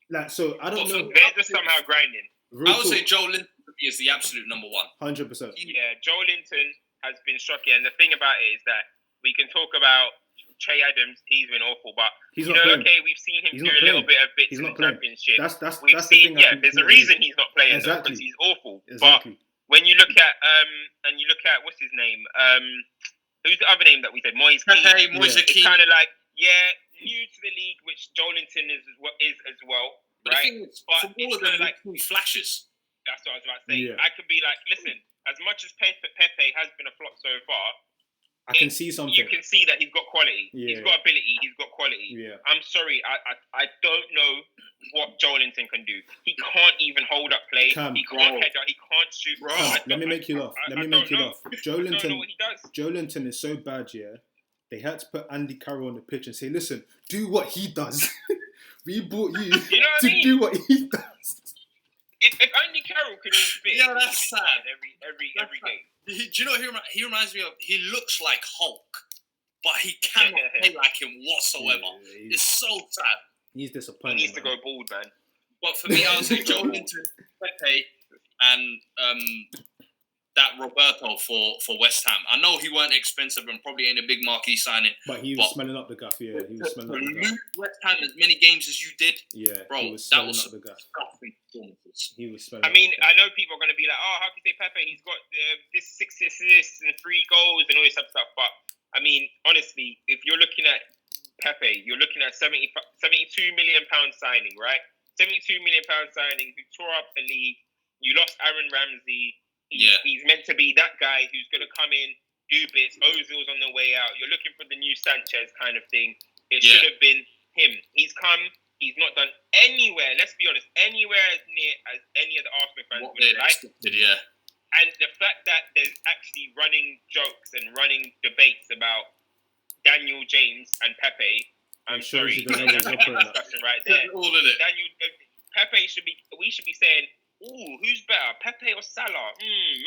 Like, so I don't know. They're just somehow grinding. I would say Joe Linton is the absolute number 1. 100%. Yeah, Joe Linton has been shocking, and the thing about it is that we can talk about Che Adams. He's been awful, but he's not playing. Okay, we've seen him do a little bit of bits in the Championship. That's we've seen, the thing. There's a reason he's not playing because he's awful. Exactly. But when you look at what's his name, who's the other name that we said? Moise Kean. Moise Kean. It's kind of like, new to the league, which Joe Linton is as well. But right? the thing is, for all of them, like flashes. That's what I was about to say. Yeah. I could be like, listen, as much as Pepe has been a flop so far, I can see something. You can see that he's got quality. Yeah. He's got ability. He's got quality. Yeah. I'm sorry. I don't know what Joe Linton can do. He can't even hold up play. He can't header. He can't shoot. Let me make you laugh. Joe Linton. Don't know what he does. Joe Linton is so bad, They had to put Andy Carroll on the pitch and say, listen, do what he does. We bought you to do what he does. If Andy Carroll could fit, that's sad. Every game. Do you know what he reminds me of? He looks like Hulk, but he cannot play like him whatsoever. It's so sad. He's disappointing. He needs to go bald, man. But for me, I would say Joe Linton, Pepe, and that Roberto for West Ham. I know he weren't expensive and probably ain't a big marquee signing. But he was smelling up the guff, He was smelling up the guff. West Ham as many games as you did, bro, he was smelling up the guff. He was smelling I know people are going to be like, how can you say Pepe? He's got this 6 assists and 3 goals and all this type of stuff. But, I mean, honestly, if you're looking at Pepe, you're looking at £72 million signing, right? £72 million signing who tore up the league. You lost Aaron Ramsey. He's meant to be that guy who's going to come in, do bits. Ozil's on the way out. You're looking for the new Sanchez kind of thing. It should have been him. He's come. He's not done anywhere. Let's be honest. Anywhere as near as any of the Arsenal fans would have liked. And the fact that there's actually running jokes and running debates about Daniel James and Pepe. I'm sorry. That's a discussion right there. All of it. Pepe we should be saying, who's better, Pepe or Salah?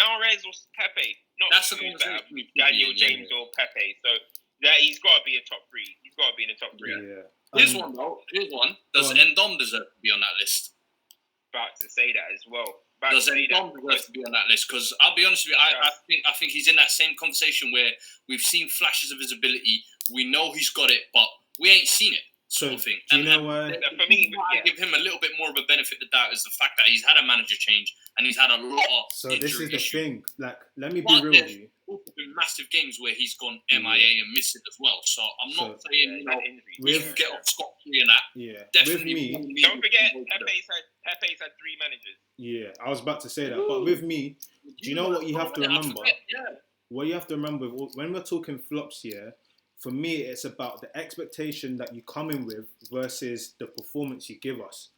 Mahrez or Pepe? Not who's better, Daniel James or Pepe. So he's got to be a top 3. He's got to be in the top 3. Yeah. Here's one though. Does Endom deserve to be on that list? About to say that as well. Does Endom deserve to be on that list? Because I'll be honest with you, I think he's in that same conversation where we've seen flashes of his ability. We know he's got it, but we ain't seen it. Sort of thing. Do you know why? For me, I give him a little bit more of a benefit of the doubt is the fact that he's had a manager change and he's had a lot of So this is the thing. Like, let me be real with you. Been massive games where he's gone MIA and missed it as well. So I'm not saying we can get off scot-free and that. Yeah. Definitely. With me, don't forget, Pepe's had 3 managers. Yeah, I was about to say that. But with me, do you know what you have to remember? What you have to remember when we're talking flops here. For me, it's about the expectation that you come in with versus the performance you give us.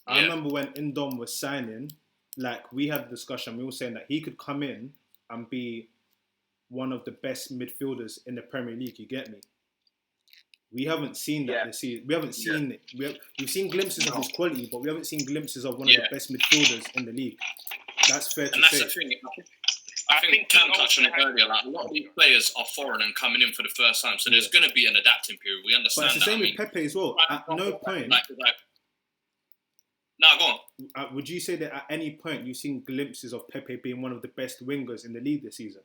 I remember when Indom was signing, like we had the discussion, we were saying that he could come in and be one of the best midfielders in the Premier League. You get me? We haven't seen that this season. We haven't seen it. We've seen glimpses of his quality, but we haven't seen glimpses of one of the best midfielders in the league. That's fair to say. And that's the thing. I think Cam touched on it earlier. Like, a lot of these players are foreign and coming in for the first time, so there's going to be an adapting period. We understand that. But it's the same with Pepe as well. At no point. Nah, go on. Would you say that at any point you've seen glimpses of Pepe being one of the best wingers in the league this season?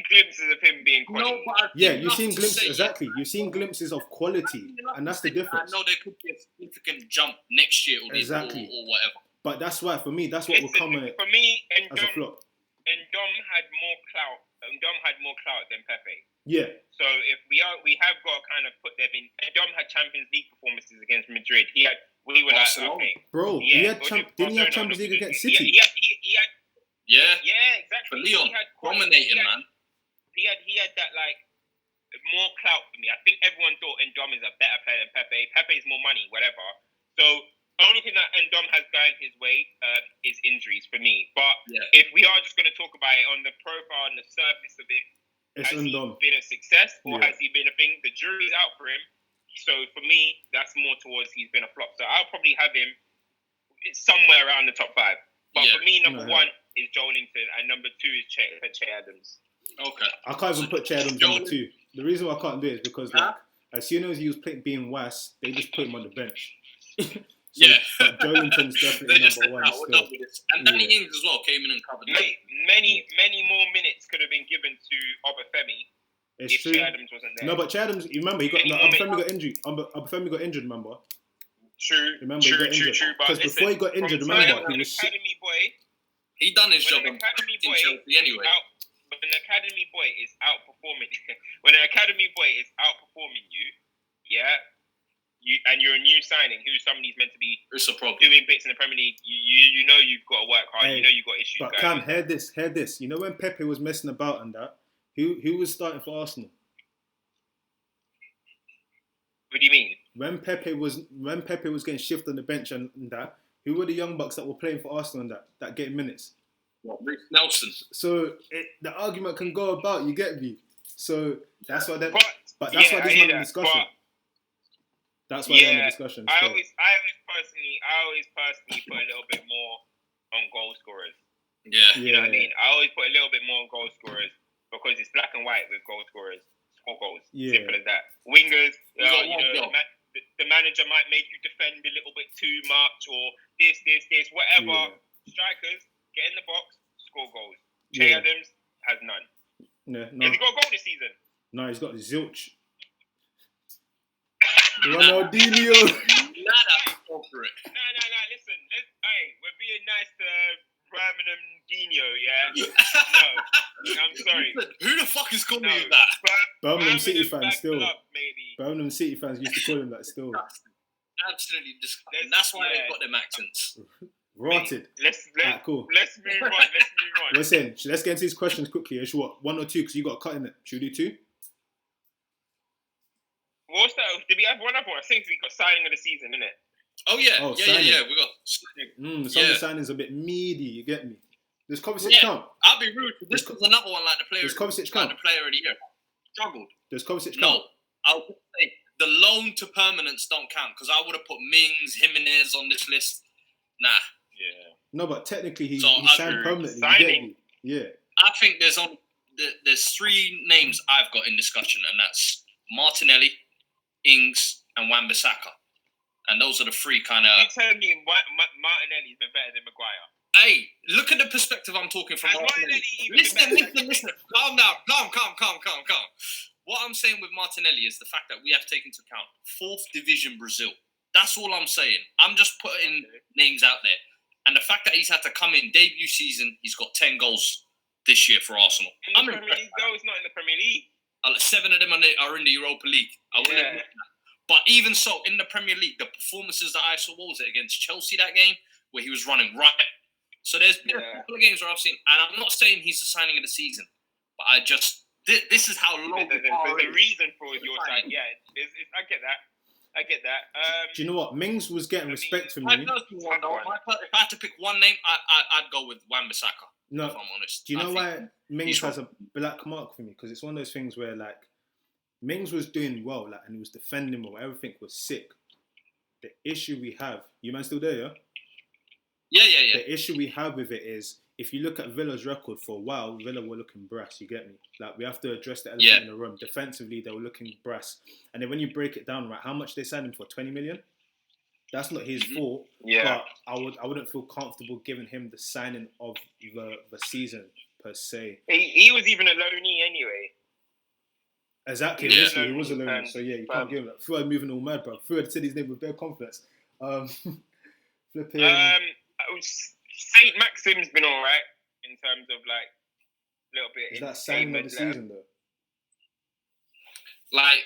Glimpses of him being quality. No, you've seen glimpses. Exactly, you've seen glimpses of quality, and that's the difference. I know there could be a significant jump next year or whatever. But that's why, for me, that's what will come for me as a flop. And Dom had more clout. Dom had more clout than Pepe. Yeah. So if we have got to kind of put them in. Dom had Champions League performances against Madrid. We were like, okay, bro. Didn't he have Champions League against City? He had. Yeah, exactly. For Leon, dominating, man. He had that like more clout for me. I think everyone thought Ndom is a better player than Pepe. Pepe's more money, whatever. So only thing that Ndom has going his way is injuries for me. But if we are just going to talk about it on the profile and the surface of it, has he been a success or has he been a thing? The jury's out for him. So for me, that's more towards he's been a flop. So I'll probably have him somewhere around the top 5. But for me, number 1 is Joelinton and number 2 is Che Adams. Okay. I can't even put Che Adams number 2. The reason why I can't do it is because as soon as he was being worse, they just put him on the bench. But Joelinton's definitely number 1 still. And Danny Ings as well came in and covered. Many more minutes could have been given to Obafemi. It's true. Che Adams wasn't there. No, but Che Adams, you remember, Obafemi got injured. Obafemi got injured, remember? True. Remember, he got injured. Because before he got injured, remember, he was academy boy. He done his job in Chelsea anyway. When an academy boy is outperforming, and you're a new signing, who's somebody's meant to be doing bits in the Premier League, you know you've got to work hard. You know you've got issues. But Cam, hear this. You know when Pepe was messing about and that, who was starting for Arsenal? What do you mean? When Pepe was getting shifted on the bench and that, who were the young bucks that were playing for Arsenal and that getting minutes? Rick Nelson. So the argument can go about. You get me? So that's why that. But that's why this is not a discussion. That's why they're in the discussion. I always personally put a little bit more on goal scorers. Yeah. You know what I mean? I always put a little bit more on goal scorers because it's black and white with goal scorers. Score goals. Yeah. Simple as that. Wingers, the manager might make you defend a little bit too much or this, whatever. Yeah. Strikers, get in the box, score goals. Che Adams has none. Yeah, no. Has he got a goal this season? No, he's got zilch. Ronaldinho. No. Listen. We're being nice to Birmingham Dino, yeah? No, I'm sorry. Who the fuck is calling him that? Birmingham City fans still. Maybe. Birmingham City fans used to call him that still. Absolutely disgusting. That's why they've got them accents. Rotted. Cool. Let's move on. Listen, let's get into these questions quickly. It's what, 1 or 2? Because you got a cut in it. Should we do 2? What's that? Did we have one up? I think we got signing of the season, innit? Oh yeah. We got. Some of the signings are a bit meaty. You get me? Does Kovacic count? I'll be rude. This was another one like the player. Does Kovacic count? Like the player of the year. Struggled. Does Kovacic count? No. I'll say the loan to permanence don't count because I would have put Mings, Jimenez on this list. Nah. Yeah. No, but technically he signed permanently. Signing. Yeah. I think there's 3 names I've got in discussion, and that's Martinelli, Ings, and Wan-Bissaka. And those are the 3 kind of... You're telling me Martinelli's been better than Maguire? Hey, look at the perspective I'm talking from. Listen. Calm down. Calm. What I'm saying with Martinelli is the fact that we have to take into account 4th division Brazil. That's all I'm saying. I'm just putting names out there. And the fact that he's had to come in debut season, he's got 10 goals this year for Arsenal. In the Premier League, though, it's not in the Premier League. 7 of them are in the Europa League. I wouldn't admit that. But even so, in the Premier League, the performances that I saw, what was it, against Chelsea that game, where he was running right. So there's been a couple of games where I've seen, and I'm not saying he's the signing of the season, but I just, this is how low there's a reason for your side. Yeah, I get that. I get that. Do you know what? Mings was getting respect from My you. personal one, though, if I had to pick one name, I'd go with Wan-Bissaka. No, if I'm honest. do you know why Mings has a black mark for me? Because it's one of those things where like Mings was doing well, like, and he was defending well. Everything was sick. The issue we have, you man still there, yeah? Yeah. The issue we have with it is, if you look at Villa's record for a while, Villa were looking brass, you get me? Like, we have to address the elephant in the room. Defensively, they were looking brass. And then when you break it down, right, how much they signed him for? 20 million? That's not his fault. Yeah. But I wouldn't feel comfortable giving him the signing of the season, per se. He was even a loanee anyway. Exactly, Yeah. he was a loanee. So, yeah, you can't give him that. Fuad moving all mad, bro. Fuad said his name with bare confidence. Flipping... Saint Maxim's been all right in terms of like a little bit. Is that signing of the season though? Like,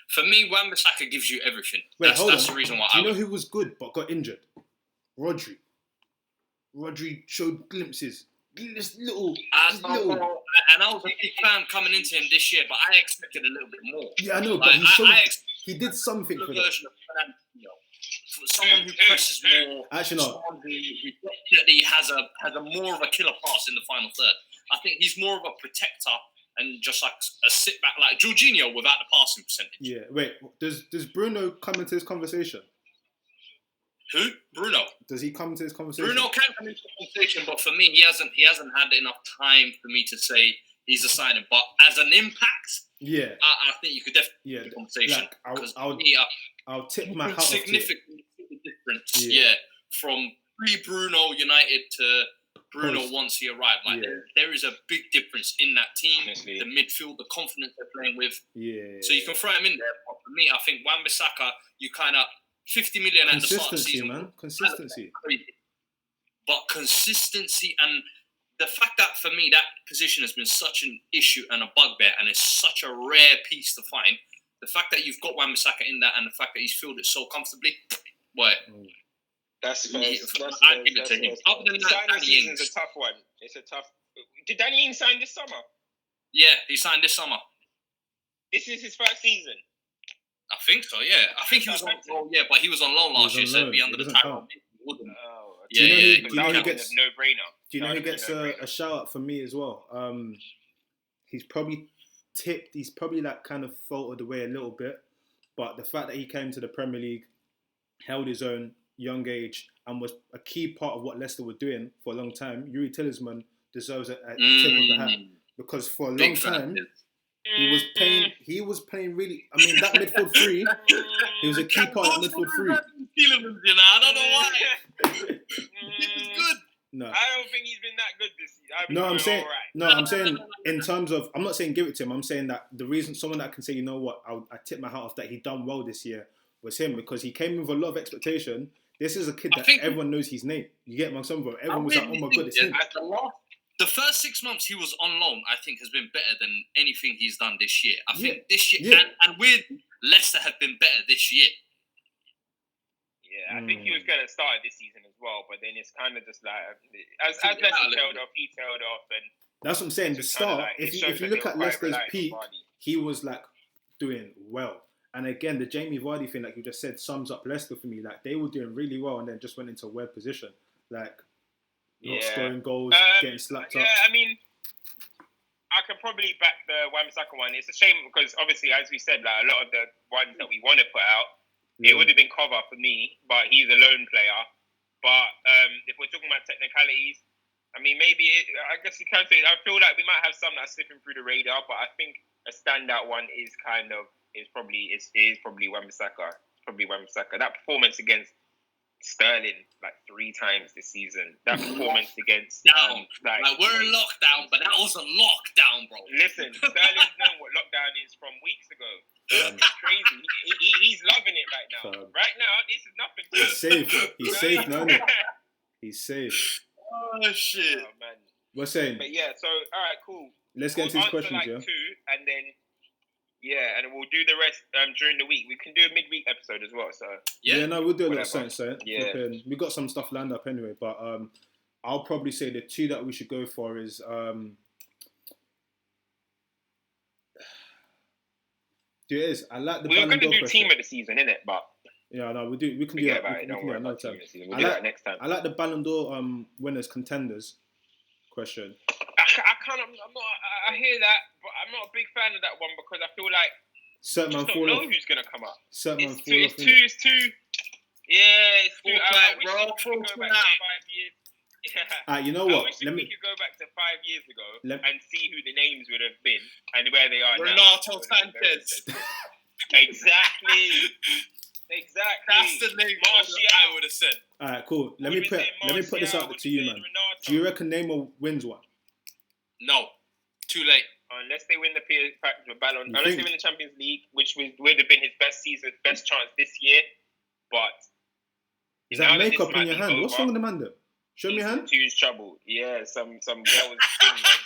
for me, Wan-Bissaka gives you everything. Wait, that's the reason why. Do you know who was good but got injured? Rodri showed glimpses. This little. And I was a big fan coming into him this year, but I expected a little bit more. Yeah, I know, but he did something for them. Someone who presses more. Actually, no. Someone who definitely has a more of a killer pass in the final third. I think he's more of a protector and just like a sit back, like Jorginho without the passing percentage. Yeah. Wait. Does Bruno come into this conversation? Who? Bruno. Does he come into this conversation? Bruno can come into the conversation, but for me, he hasn't had enough time for me to say he's a signing. But as an impact, yeah, I think you could definitely have a conversation. Like, I'll tip my hat off to it. Significant difference, from pre-Bruno United to Bruno once he arrived. Like there is a big difference in that team, honestly. The midfield, the confidence they're playing with. Yeah. So you can throw him in there. But for me, I think Wan-Bissaka, you kind of 50 million at the start of the season. Man. Consistency. But consistency and the fact that for me that position has been such an issue and a bugbear and it's such a rare piece to find. The fact that you've got Wan-Bissaka in that and the fact that he's filled it so comfortably, boy. That's fair. I'd give it to him. Other than that, signing season's a tough one. It's a tough. Did Danny Ings sign this summer? Yeah, he signed this summer. This is his first season. I think so. Yeah, I think he was on. Oh, yeah, but he was on loan last year, so it'd be under the title. Do you know who gets a no-brainer? Do you know who gets a shout out for me as well? He's probably tipped. He's probably like kind of faltered away a little bit, but the fact that he came to the Premier League, held his own young age, and was a key part of what Leicester were doing for a long time. Yuri Tielemans deserves a tip of the hat because for a long time he was playing really. I mean, that midfield three, he was a key part of midfield three. Tielemans, you know, I don't know why. He was good. No, I don't think he's been that good this season. I'm saying in terms of, I'm not saying give it to him. I'm saying that the reason someone that can say, you know what, I tip my hat off that he done well this year was him because he came with a lot of expectation. This is a kid that everyone knows his name. You get my son, bro. Everyone was like, oh my god, it's him. The first 6 months he was on loan, I think, has been better than anything he's done this year. I think this year, and with Leicester have been better this year. Yeah, I think he was going to start this season as well, but then it's kind of just like, as Leicester tailed off, he tailed off. And that's what I'm saying. The start, like, if you look at Leicester's peak, he was like doing well. And again, the Jamie Vardy thing, like you just said, sums up Leicester for me. Like, they were doing really well and then just went into a weird position. Like, not scoring goals, getting slapped up. Yeah, I mean, I could probably back the Wan-Bissaka one. It's a shame because, obviously, as we said, like a lot of the ones that we want to put out, it would have been cover for me, but he's a lone player. But if we're talking about technicalities, I mean, maybe I guess you can say, I feel like we might have some that are slipping through the radar, but I think a standout one is probably Wan-Bissaka. Probably Wan-Bissaka. That performance against Sterling like 3 times this season. That performance against like we're in lockdown, but that was a lockdown, bro. Listen, Sterling's known what lockdown is from weeks ago. It's crazy. He's loving it right now. Right now, this is nothing. He's safe. He's safe, no. He's safe. Oh shit. Oh, man. We're saying. But yeah, so all right, cool. Let's get into these questions, like 2, and then and we'll do the rest during the week. We can do a midweek episode as well. So we'll do a little something. Yeah, we got some stuff lined up anyway. But I'll probably say the 2 that we should go for is It is. I like the We were Ballon going to d'Or do question. team of the season, innit? But Yeah, no, we can do forget that. about We it. Don't can do worry that another about team time. of the season. We'll do that next time. I like the Ballon d'Or winners contenders question. I kind of, I'm not. I hear that, but I'm not a big fan of that one because I feel like Certain you man just fall don't know off. who's gonna come up. Certain man It's fall off. too. Yeah, it's too. I wish bro, we could go back to 5 years. Yeah. You know I what? wish we could go back to 5 years ago and see who the names would have been and where they are now. Renato Sanchez. Exactly. That's the name I would have said. Alright, cool. Let me put this out to you, man. Do you reckon Neymar wins one? No, too late. Unless they win the Ballon, unless they win the Champions League, which would have been his best season, best chance this year. But is that makeup in your hand? What's wrong with the man though? Show me your hand. To his trouble. Yeah, some girls thing, man.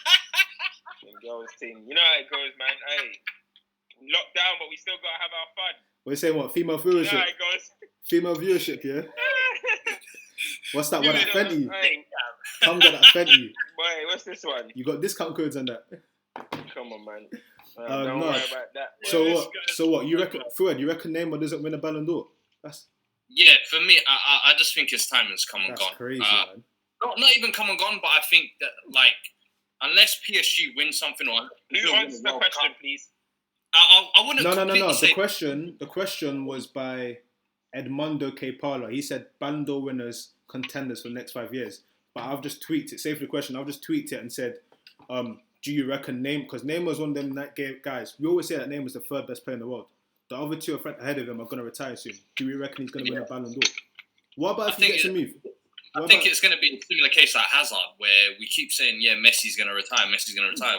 Some girls thing. You know how it goes, man. Hey, locked down, but we still gotta have our fun. What are you saying? What female viewership? You know how it goes. Female viewership, yeah. What's that? What that Fenty? Hey. Come get that Fenty. Boy, what's this one? You got discount codes on that. Come on, man. Don't worry about that. So what? You reckon, Fuad? You reckon Neymar doesn't win a Ballon d'Or? Yeah, for me, I just think his time has come and That's gone. Crazy, man. Not even come and gone, but I think that unless PSG win something or who answers the question, please? I wouldn't. No. Say... The question was by Edmundo K. Parla. He said Ballon d'Or winners contenders for the next 5 years. But I've just tweaked it. Save the question. I've just tweaked it and said, do you reckon because Neymar's one of them guys. We always say that Neymar's the third best player in the world. The other two ahead of him are going to retire soon. Do we reckon he's going to win a Ballon d'Or? What about if he gets a move? I think it's going to be a similar case like Hazard, where we keep saying, yeah, Messi's going to retire,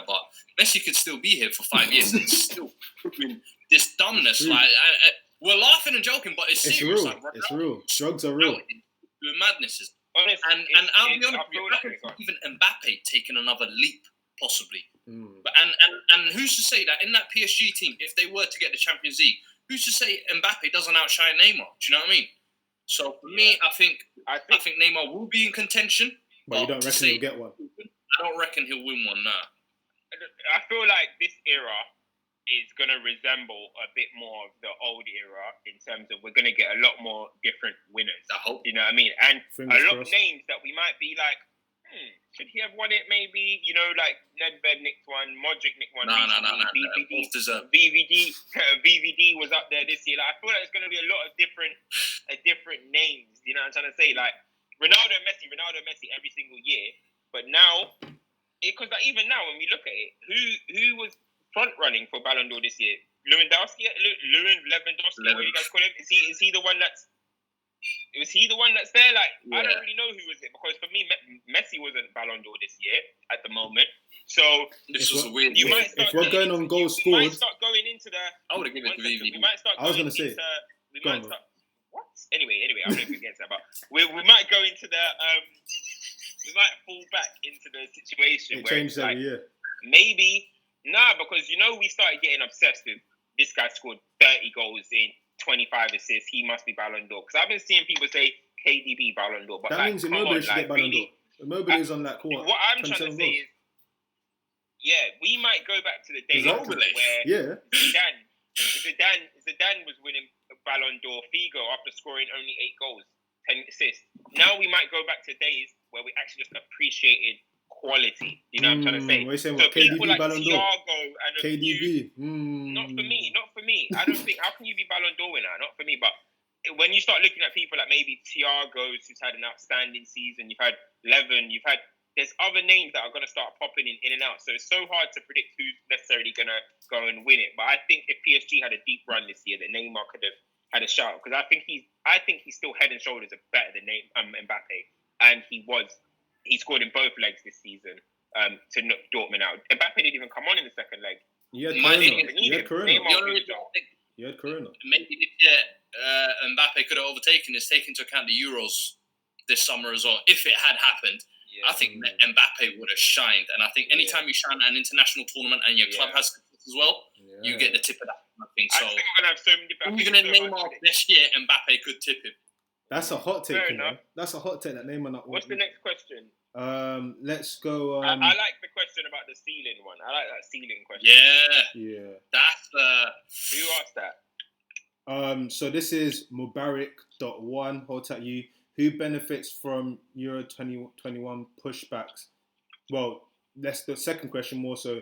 but Messi could still be here for 5 years and still proving this dumbness. We're laughing and joking, but it's serious. It's real. Drugs are real. Doing madnesses. And I'll be honest with you, I can even Mbappe taking another leap, possibly. But and who's to say that in that PSG team, if they were to get the Champions League, who's to say Mbappe doesn't outshine Neymar? Do you know what I mean? So for me, I think Neymar will be in contention. But you don't reckon he'll get one? I don't reckon he'll win one now. I feel like this era is going to resemble a bit more of the old era in terms of we're going to get a lot more different winners. I hope. You know what I mean? And a lot of names that we might be like, should he have won it maybe? You know, like Nedved nicked one, Modric nicked one. No. VVD was up there this year. Like, I feel like it's going to be a lot of different names. You know what I'm trying to say? Like Ronaldo, Messi every single year. But now, because even now when we look at it, who was front running for Ballon d'Or this year? Lewandowski, what you guys call him? Is he the one that's? Was he the one that's there? Like, I don't really know who was it, because for me, Messi wasn't Ballon d'Or this year at the moment. So this was a weird. If we're going on goals scored, we might start going into the. I would have given it to VV. We might start. I was going to say. We might start. What? Anyway, I'm not against that, but we might go into the. We might fall back into the situation where changes every year. Maybe because we started getting obsessed with this guy scored 30 goals in 25 assists, he must be Ballon d'Or. Because I've been seeing people say KDB Ballon d'Or, but that means Immobile should get Ballon d'Or. Immobile is on that court. What I'm trying to say is, we might go back to the days where Zidane was winning Ballon d'Or, Figo after scoring only 8 goals, 10 assists. Now we might go back to days where we actually just appreciated quality. You know what I'm trying to say? What are you saying? So KDB people like Ballon d'Or? Thiago and KDB. Not for me. I don't think. How can you be Ballon d'Or winner? Not for me. But when you start looking at people like maybe Thiago's, who's had an outstanding season, you've had Levin, there's other names that are going to start popping in and out. So it's so hard to predict who's necessarily going to go and win it. But I think if PSG had a deep run this year, that Neymar could have had a shout, because I think he's still head and shoulders better than Mbappe, and he scored in both legs this season to knock Dortmund out. Mbappe didn't even come on in the second leg. You had Corona. Maybe this year Mbappe could have overtaken this, take into account the Euros this summer as well. If it had happened, I think Mbappe would have shined. And I think anytime you shine at an international tournament and your club has success as well, you get the tip of that. I think so. I think we're going to have so many. Even in Neymar next year, Mbappe could tip him. That's a hot take, Fair you know. enough. That's a hot take that Neymar not. What's the next question? Let's go. I like the question about the ceiling one. I like that ceiling question. Yeah. That's Who asked that? So this is Mubarak.1. Hold at you. Who benefits from Euro 2021 pushbacks? Well, that's the second question more so.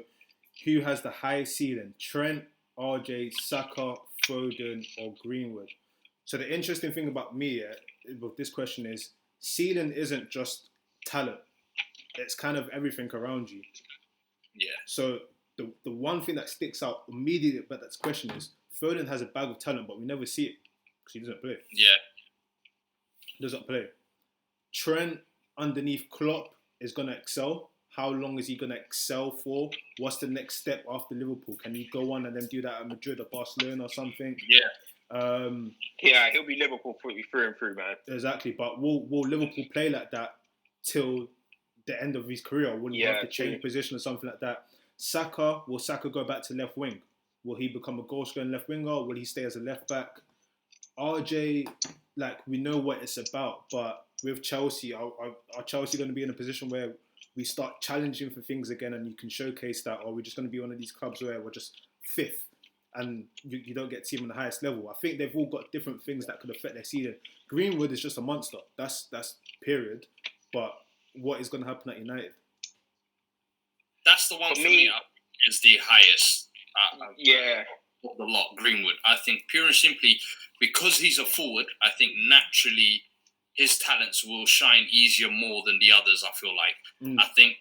Who has the highest ceiling? Trent, RJ, Saka, Foden, or Greenwood? So the interesting thing about me with this question is ceiling isn't just talent. It's kind of everything around you. Yeah. So the one thing that sticks out immediately about that question is Foden has a bag of talent, but we never see it because he doesn't play. Yeah. Doesn't play. Trent underneath Klopp is going to excel. How long is he going to excel for? What's the next step after Liverpool? Can he go on and then do that at Madrid or Barcelona or something? Yeah. Yeah, he'll be Liverpool through and through, man. Exactly. But will Liverpool play like that till the end of his career? Or will he have to change position or something like that? Saka, will Saka go back to left wing? Will he become a goal-scoring left winger? Or will he stay as a left back? RJ, like, we know what it's about, but with Chelsea, are Chelsea going to be in a position where we start challenging for things again and you can showcase that, or we're just going to be one of these clubs where we're just fifth and you don't get to see them on the highest level? I think they've all got different things that could affect their season. Greenwood is just a monster. That's period. But what is going to happen at United? That's the one for me is the highest. Of the lot, Greenwood. I think pure and simply because he's a forward, I think naturally his talents will shine easier more than the others, I feel like. I think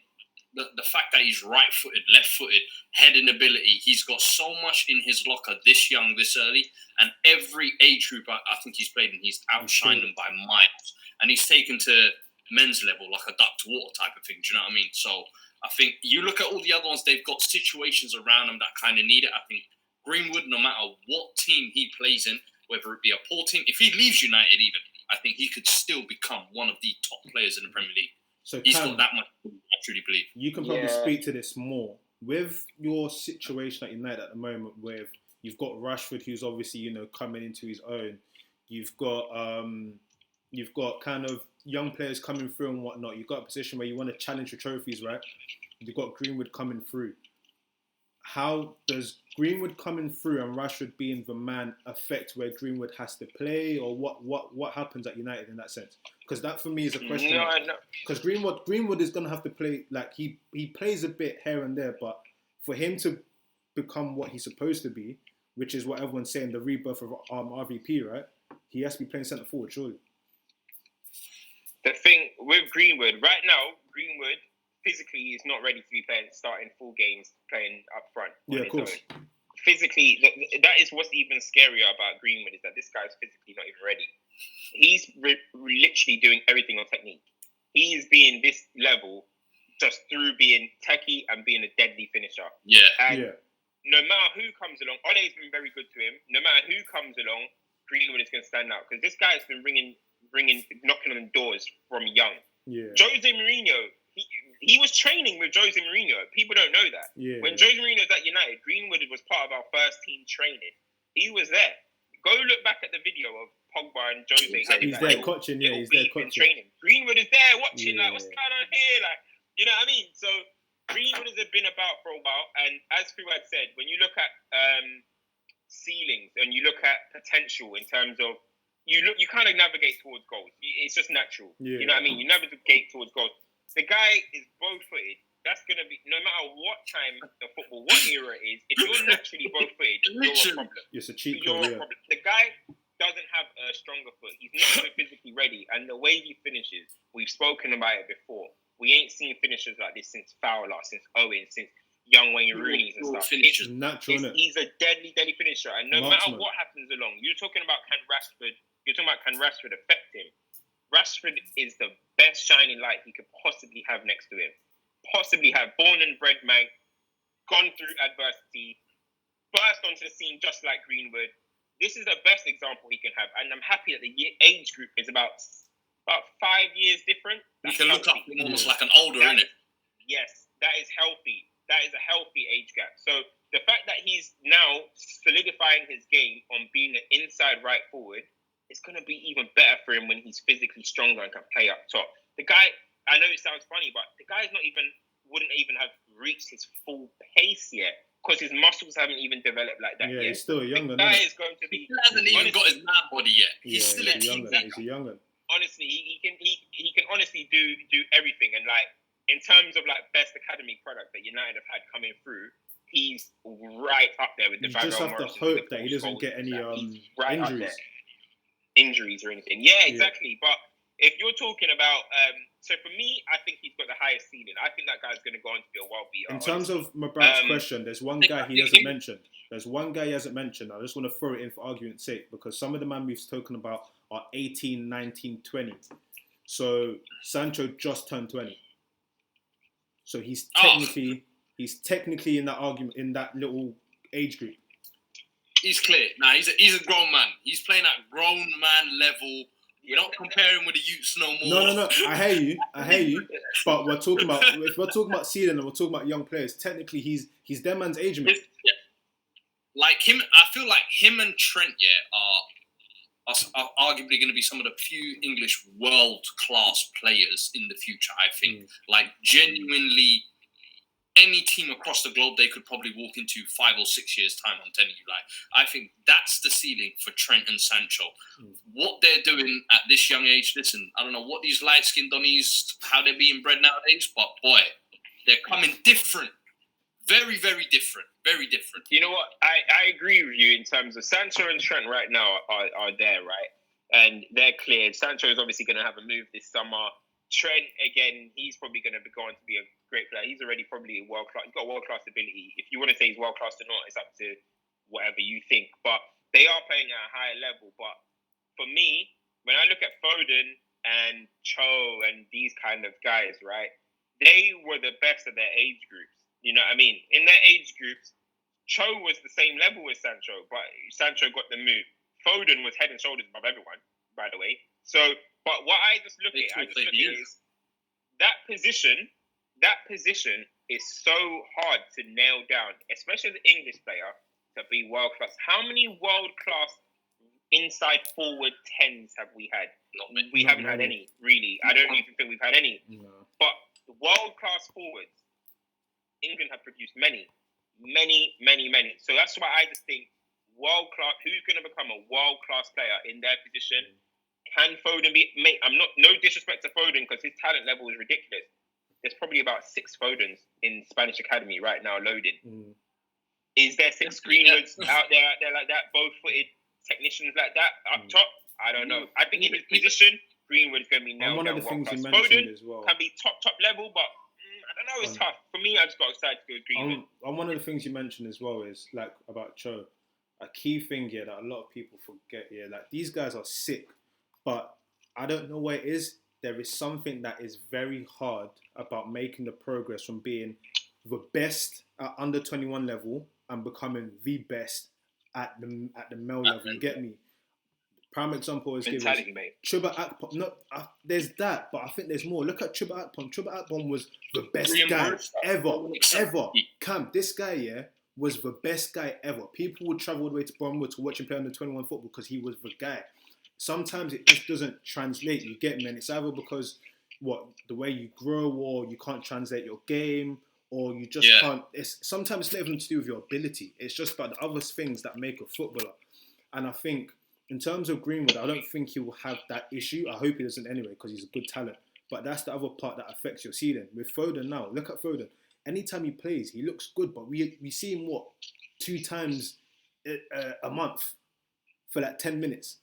the fact that he's right-footed, left-footed, heading ability, he's got so much in his locker this young, this early, and every age group I think he's played in, he's outshined them by miles. And he's taken to men's level like a duck to water type of thing, do you know what I mean? So I think you look at all the other ones, they've got situations around them that kind of need it. I think Greenwood, no matter what team he plays in, whether it be a poor team, if he leaves United even, I think he could still become one of the top players in the Premier League. So he's got that much, I truly believe. You can probably speak to this more. With your situation at United at the moment, where you've got Rashford, who's obviously, coming into his own. You've got kind of young players coming through and whatnot. You've got a position where you want to challenge for trophies, right? You've got Greenwood coming through. How does Greenwood coming through and Rashford being the man affect where Greenwood has to play, or what happens at United in that sense? Because that for me is a question. Because Greenwood is going to have to play, like he plays a bit here and there, but for him to become what he's supposed to be, which is what everyone's saying, the rebirth of RVP, right? He has to be playing centre forward, surely. The thing with Greenwood right now, physically is not ready to be starting full games, playing up front. Yeah, of course. Physically, that is what's even scarier about Greenwood, is that this guy's physically not even ready. He's literally doing everything on technique. He is being this level just through being techie and being a deadly finisher. No matter who comes along, Ole's been very good to him. No matter who comes along, Greenwood is going to stand out because this guy's been knocking on doors from young. Jose Mourinho, he was training with Jose Mourinho. People don't know that. When Jose Mourinho was at United, Greenwood was part of our first team training. He was there. Go look back at the video of Pogba and Jose. He's there coaching, he's there coaching. Training. Greenwood is there watching, like, what's going on here? Like, you know what I mean? So Greenwood has been about for a while, and as Fuad said, when you look at ceilings and you look at potential in terms of you kind of navigate towards goals. It's just natural. You know what I mean? You navigate towards goals. The guy is both-footed. That's going to be, no matter what time of football, what era it is, if you're naturally both-footed, you're a problem. It's a cheat code, problem. The guy doesn't have a stronger foot. He's not physically ready. And the way he finishes, we've spoken about it before. We ain't seen finishers like this since Fowler, since Owen, since young Wayne Rooney's and stuff. He's a deadly, deadly finisher. And no matter what happens along, can Rashford affect him? Rashford is the best shining light he could possibly have next to him. Born and bred man, gone through adversity, burst onto the scene just like Greenwood. This is the best example he can have. And I'm happy that the age group is about 5 years different. You can look up almost like an older, isn't it? Yes, that is healthy. That is a healthy age gap. So the fact that he's now solidifying his game on being an inside right forward, it's going to be even better for him when he's physically stronger and can play up top. The guy, I know it sounds funny, but the guy's wouldn't even have reached his full pace yet because his muscles haven't even developed like that yet. Yeah, he's still a young one. The guy is going to be. He hasn't even got his man body yet. He's still a young one. He's a young one. Honestly, he can honestly do everything, and like in terms of like best academy product that United have had coming through, he's right up there with the. You just have to hope that he doesn't get any injuries or anything. Yeah, exactly. But if you're talking about, so for me, I think he's got the highest ceiling. I think that guy's going to go on to be a world beater. In terms of Mabrak's question, there's one guy he hasn't mentioned. I just want to throw it in for argument's sake because some of the man we've spoken about are 18, 19, 20. So Sancho just turned 20. So he's technically in that argument, in that little age group. He's clear. Nah, he's a grown man. He's playing at grown man level. You're not comparing with the youths no more. Oh. No. I hear you. But if we're talking about ceiling and we're talking about young players, technically he's their man's age mate. Yeah. Like him, I feel like him and Trent, are arguably going to be some of the few English world-class players in the future, I think. Like, genuinely, any team across the globe, they could probably walk into 5 or 6 years' time, I'm telling you. Like, I think that's the ceiling for Trent and Sancho. What they're doing at this young age, listen, I don't know what these light-skinned Donnies, how they're being bred nowadays, but boy, they're coming different. Very, very different. Very different. You know what? I agree with you in terms of Sancho and Trent right now are there, right? And they're cleared. Sancho is obviously going to have a move this summer. Trent, again, he's probably going to be going to be a great player. He's already probably world-class. He's got world-class ability. If you want to say he's world-class or not, it's up to whatever you think. But they are playing at a higher level. But for me, when I look at Foden and Cho and these kind of guys, right, they were the best of their age groups. You know what I mean? In their age groups, Cho was the same level as Sancho, but Sancho got the move. Foden was head and shoulders above everyone, by the way. So, but what I just look at is that position is so hard to nail down, especially as an English player, to be world-class. How many world-class inside forward 10s have we had? We haven't had any, really. I don't even think we've had any. No. But world-class forwards, England have produced many. So that's why I just think world-class, who's going to become a world-class player in their position? Can Foden be, mate, no disrespect to Foden because his talent level is ridiculous. There's probably about 6 Fodens in Spanish Academy right now loading. Is there 6 Greenwoods out there like that, both-footed technicians like that up top? I don't know. I think in his position, Greenwood is going to be nailed down. One of the things you mentioned Foden as well can be top level, but I don't know. It's tough for me. I just got excited to go Greenwood. One of the things you mentioned as well is like about Cho. A key thing here that a lot of people forget here, like these guys are sick, but I don't know what it is. There is something that is very hard about making the progress from being the best at under 21 level and becoming the best at the male level. You get me? Prime example is Chuba Akpom. There's that, but I think there's more. Look at Chuba Akpom. Chuba Akpom was the best guy ever. Cam, this guy, was the best guy ever. People would travel all the way to Bromwood to watch him play under 21 football because he was the guy. Sometimes it just doesn't translate. You get me? And it's either because the way you grow, or you can't translate your game, or you just can't. Sometimes it's not even to do with your ability. It's just about the other things that make a footballer. And I think, in terms of Greenwood, I don't think he will have that issue. I hope he doesn't anyway, because he's a good talent. But that's the other part that affects your ceiling. With Foden now, look at Foden. Anytime he plays, he looks good, but we see him, 2 times a month for like 10 minutes.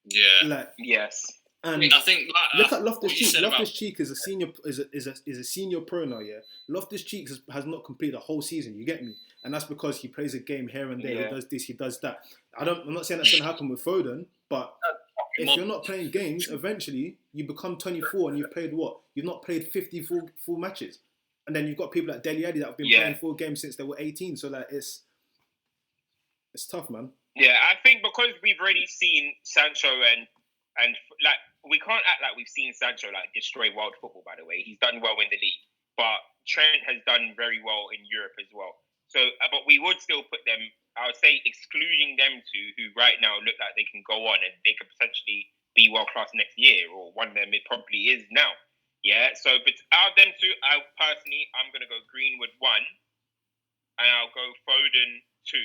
Yeah. Yes. And I think look at Loftus-Cheek. Loftus-Cheek is a senior pro now. Yeah, Loftus-Cheek has not completed a whole season. You get me? And that's because he plays a game here and there. Yeah. He does this. He does that. I'm not saying that's going to happen with Foden, but if you're not playing games, eventually you become 24 and you've played what? You've not played 50 full matches, and then you've got people like Dele Alli that have been playing full games since they were 18. So like it's tough, man. Yeah, I think because we've already seen Sancho and like we can't act like we've seen Sancho like destroy world football. By the way, he's done well in the league, but Trent has done very well in Europe as well. So, but we would still put them I would say excluding them two, who right now look like they can go on and they could potentially be world class next year, or one of them it probably is now. Yeah. So, but out of them two, I'm gonna go Greenwood 1, and I'll go Foden 2.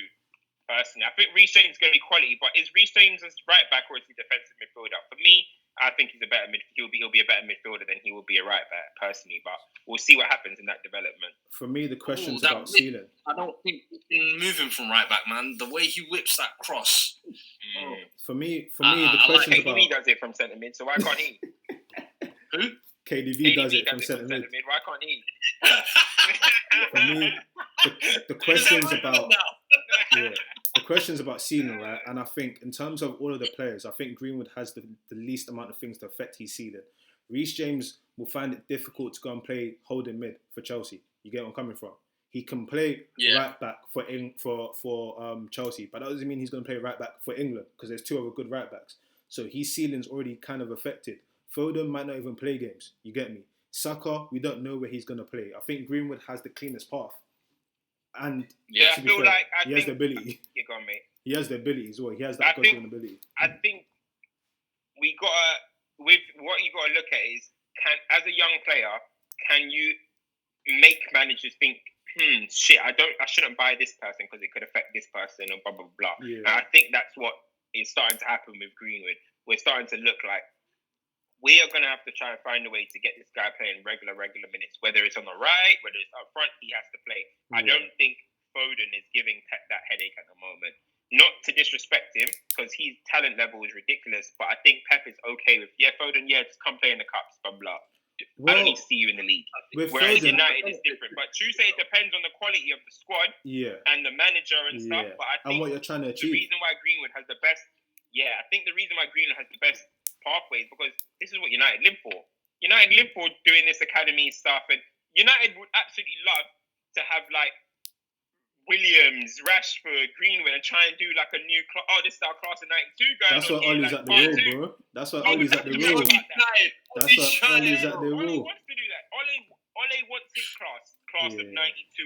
Personally, I think Reece James is going to be quality, but is Reece James as right back or is he defensive midfielder? For me, I think he's a better he'll be a better midfielder than he will be a right back personally. But we'll see what happens in that development. For me, the question's about ceiling. I don't think he's been moving from right back, man. The way he whips that cross. For me, the question's about. KDB does it from centre mid, so why can't he? Who? KDB does it from centre mid. Why can't he? For me, the question's about. Yeah, the question's about ceiling, right? And I think in terms of all of the players, I think Greenwood has the least amount of things to affect his ceiling. Reece James will find it difficult to go and play holding mid for Chelsea. You get where I'm coming from? He can play right back for Chelsea, but that doesn't mean he's going to play right back for England because there's two other good right backs. So his ceiling's already kind of affected. Foden might not even play games. You get me? Saka, we don't know where he's going to play. I think Greenwood has the cleanest path. And I feel like he has the ability. You're gone, mate. He has the ability as well. He has that goddamn ability. I think we gotta, with what you gotta look at is, as a young player, can you make managers think, shit, I shouldn't buy this person because it could affect this person or blah blah blah. Yeah. And I think that's what is starting to happen with Greenwood. We're starting to look like we are going to have to try and find a way to get this guy playing regular minutes, whether it's on the right, whether it's up front, he has to play. I don't think Foden is giving Pep that headache at the moment. Not to disrespect him, because his talent level is ridiculous, but I think Pep is okay with, Foden, just come play in the cups, blah, blah. I don't need to see you in the league. Whereas Foden, United is different. But true say it depends on the quality of the squad and the manager and stuff. But I think and what you're trying to achieve. The reason why Greenwood has the best, I think the reason why Greenwood has the best pathways because this is what United live for. United live for doing this academy stuff, and United would absolutely love to have like Williams, Rashford, Greenwood, and try and do like a new this is our class of '92 going. That's what Ollie's at the wall, bro. That's what Ollie's at the wall. That's what Ollie's at the wall. Ole wants to do that. Ole wants his class of '92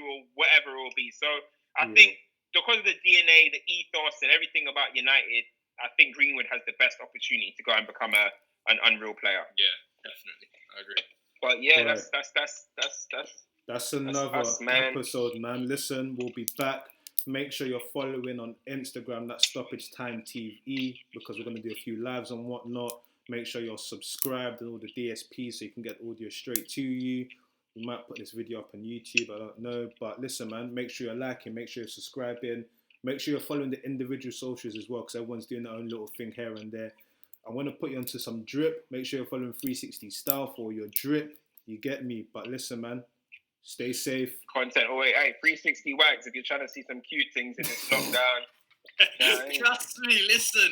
or whatever it will be. So I think because of the DNA, the ethos, and everything about United, I think Greenwood has the best opportunity to go and become an unreal player. Yeah, definitely. I agree. But that's another episode, man. Listen, we'll be back. Make sure you're following on Instagram. That's Stoppage Time TV because we're going to do a few lives and whatnot. Make sure you're subscribed and all the DSPs so you can get audio straight to you. We might put this video up on YouTube. I don't know. But listen, man, make sure you're liking. Make sure you're subscribing. Make sure you're following the individual socials as well because everyone's doing their own little thing here and there. I want to put you onto some drip. Make sure you're following 360 style for your drip. You get me? But listen, man, stay safe. Content. Oh, wait, 360 wags if you're trying to see some cute things in this lockdown. Trust me, listen.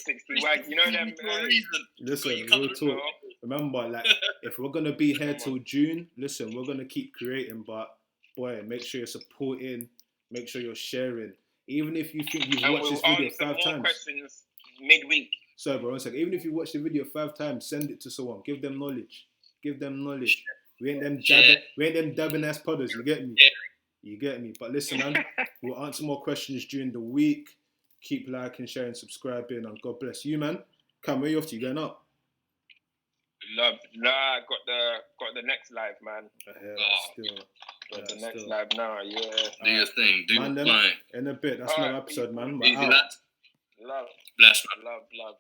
360 wags. You know them. For a reason. Listen, real talk. Remember, like, if we're going to be here till June, listen, we're going to keep creating. But, boy, make sure you're supporting. Make sure you're sharing. Even if you think you've watched this video 5 times. Questions midweek. Sorry, bro, 1 second. Even if you watch the video 5 times, send it to someone. Give them knowledge. We ain't them dabbing ass podders. You get me? You get me? But listen, man, we'll answer more questions during the week. Keep liking, sharing, subscribing, and God bless you, man. Cam, where you off to? You going up? Got the next live, man. Got the next live now, Do your thing, do man, mine. In a bit, that's another episode, man. Easy, Love. Bless, man. Love.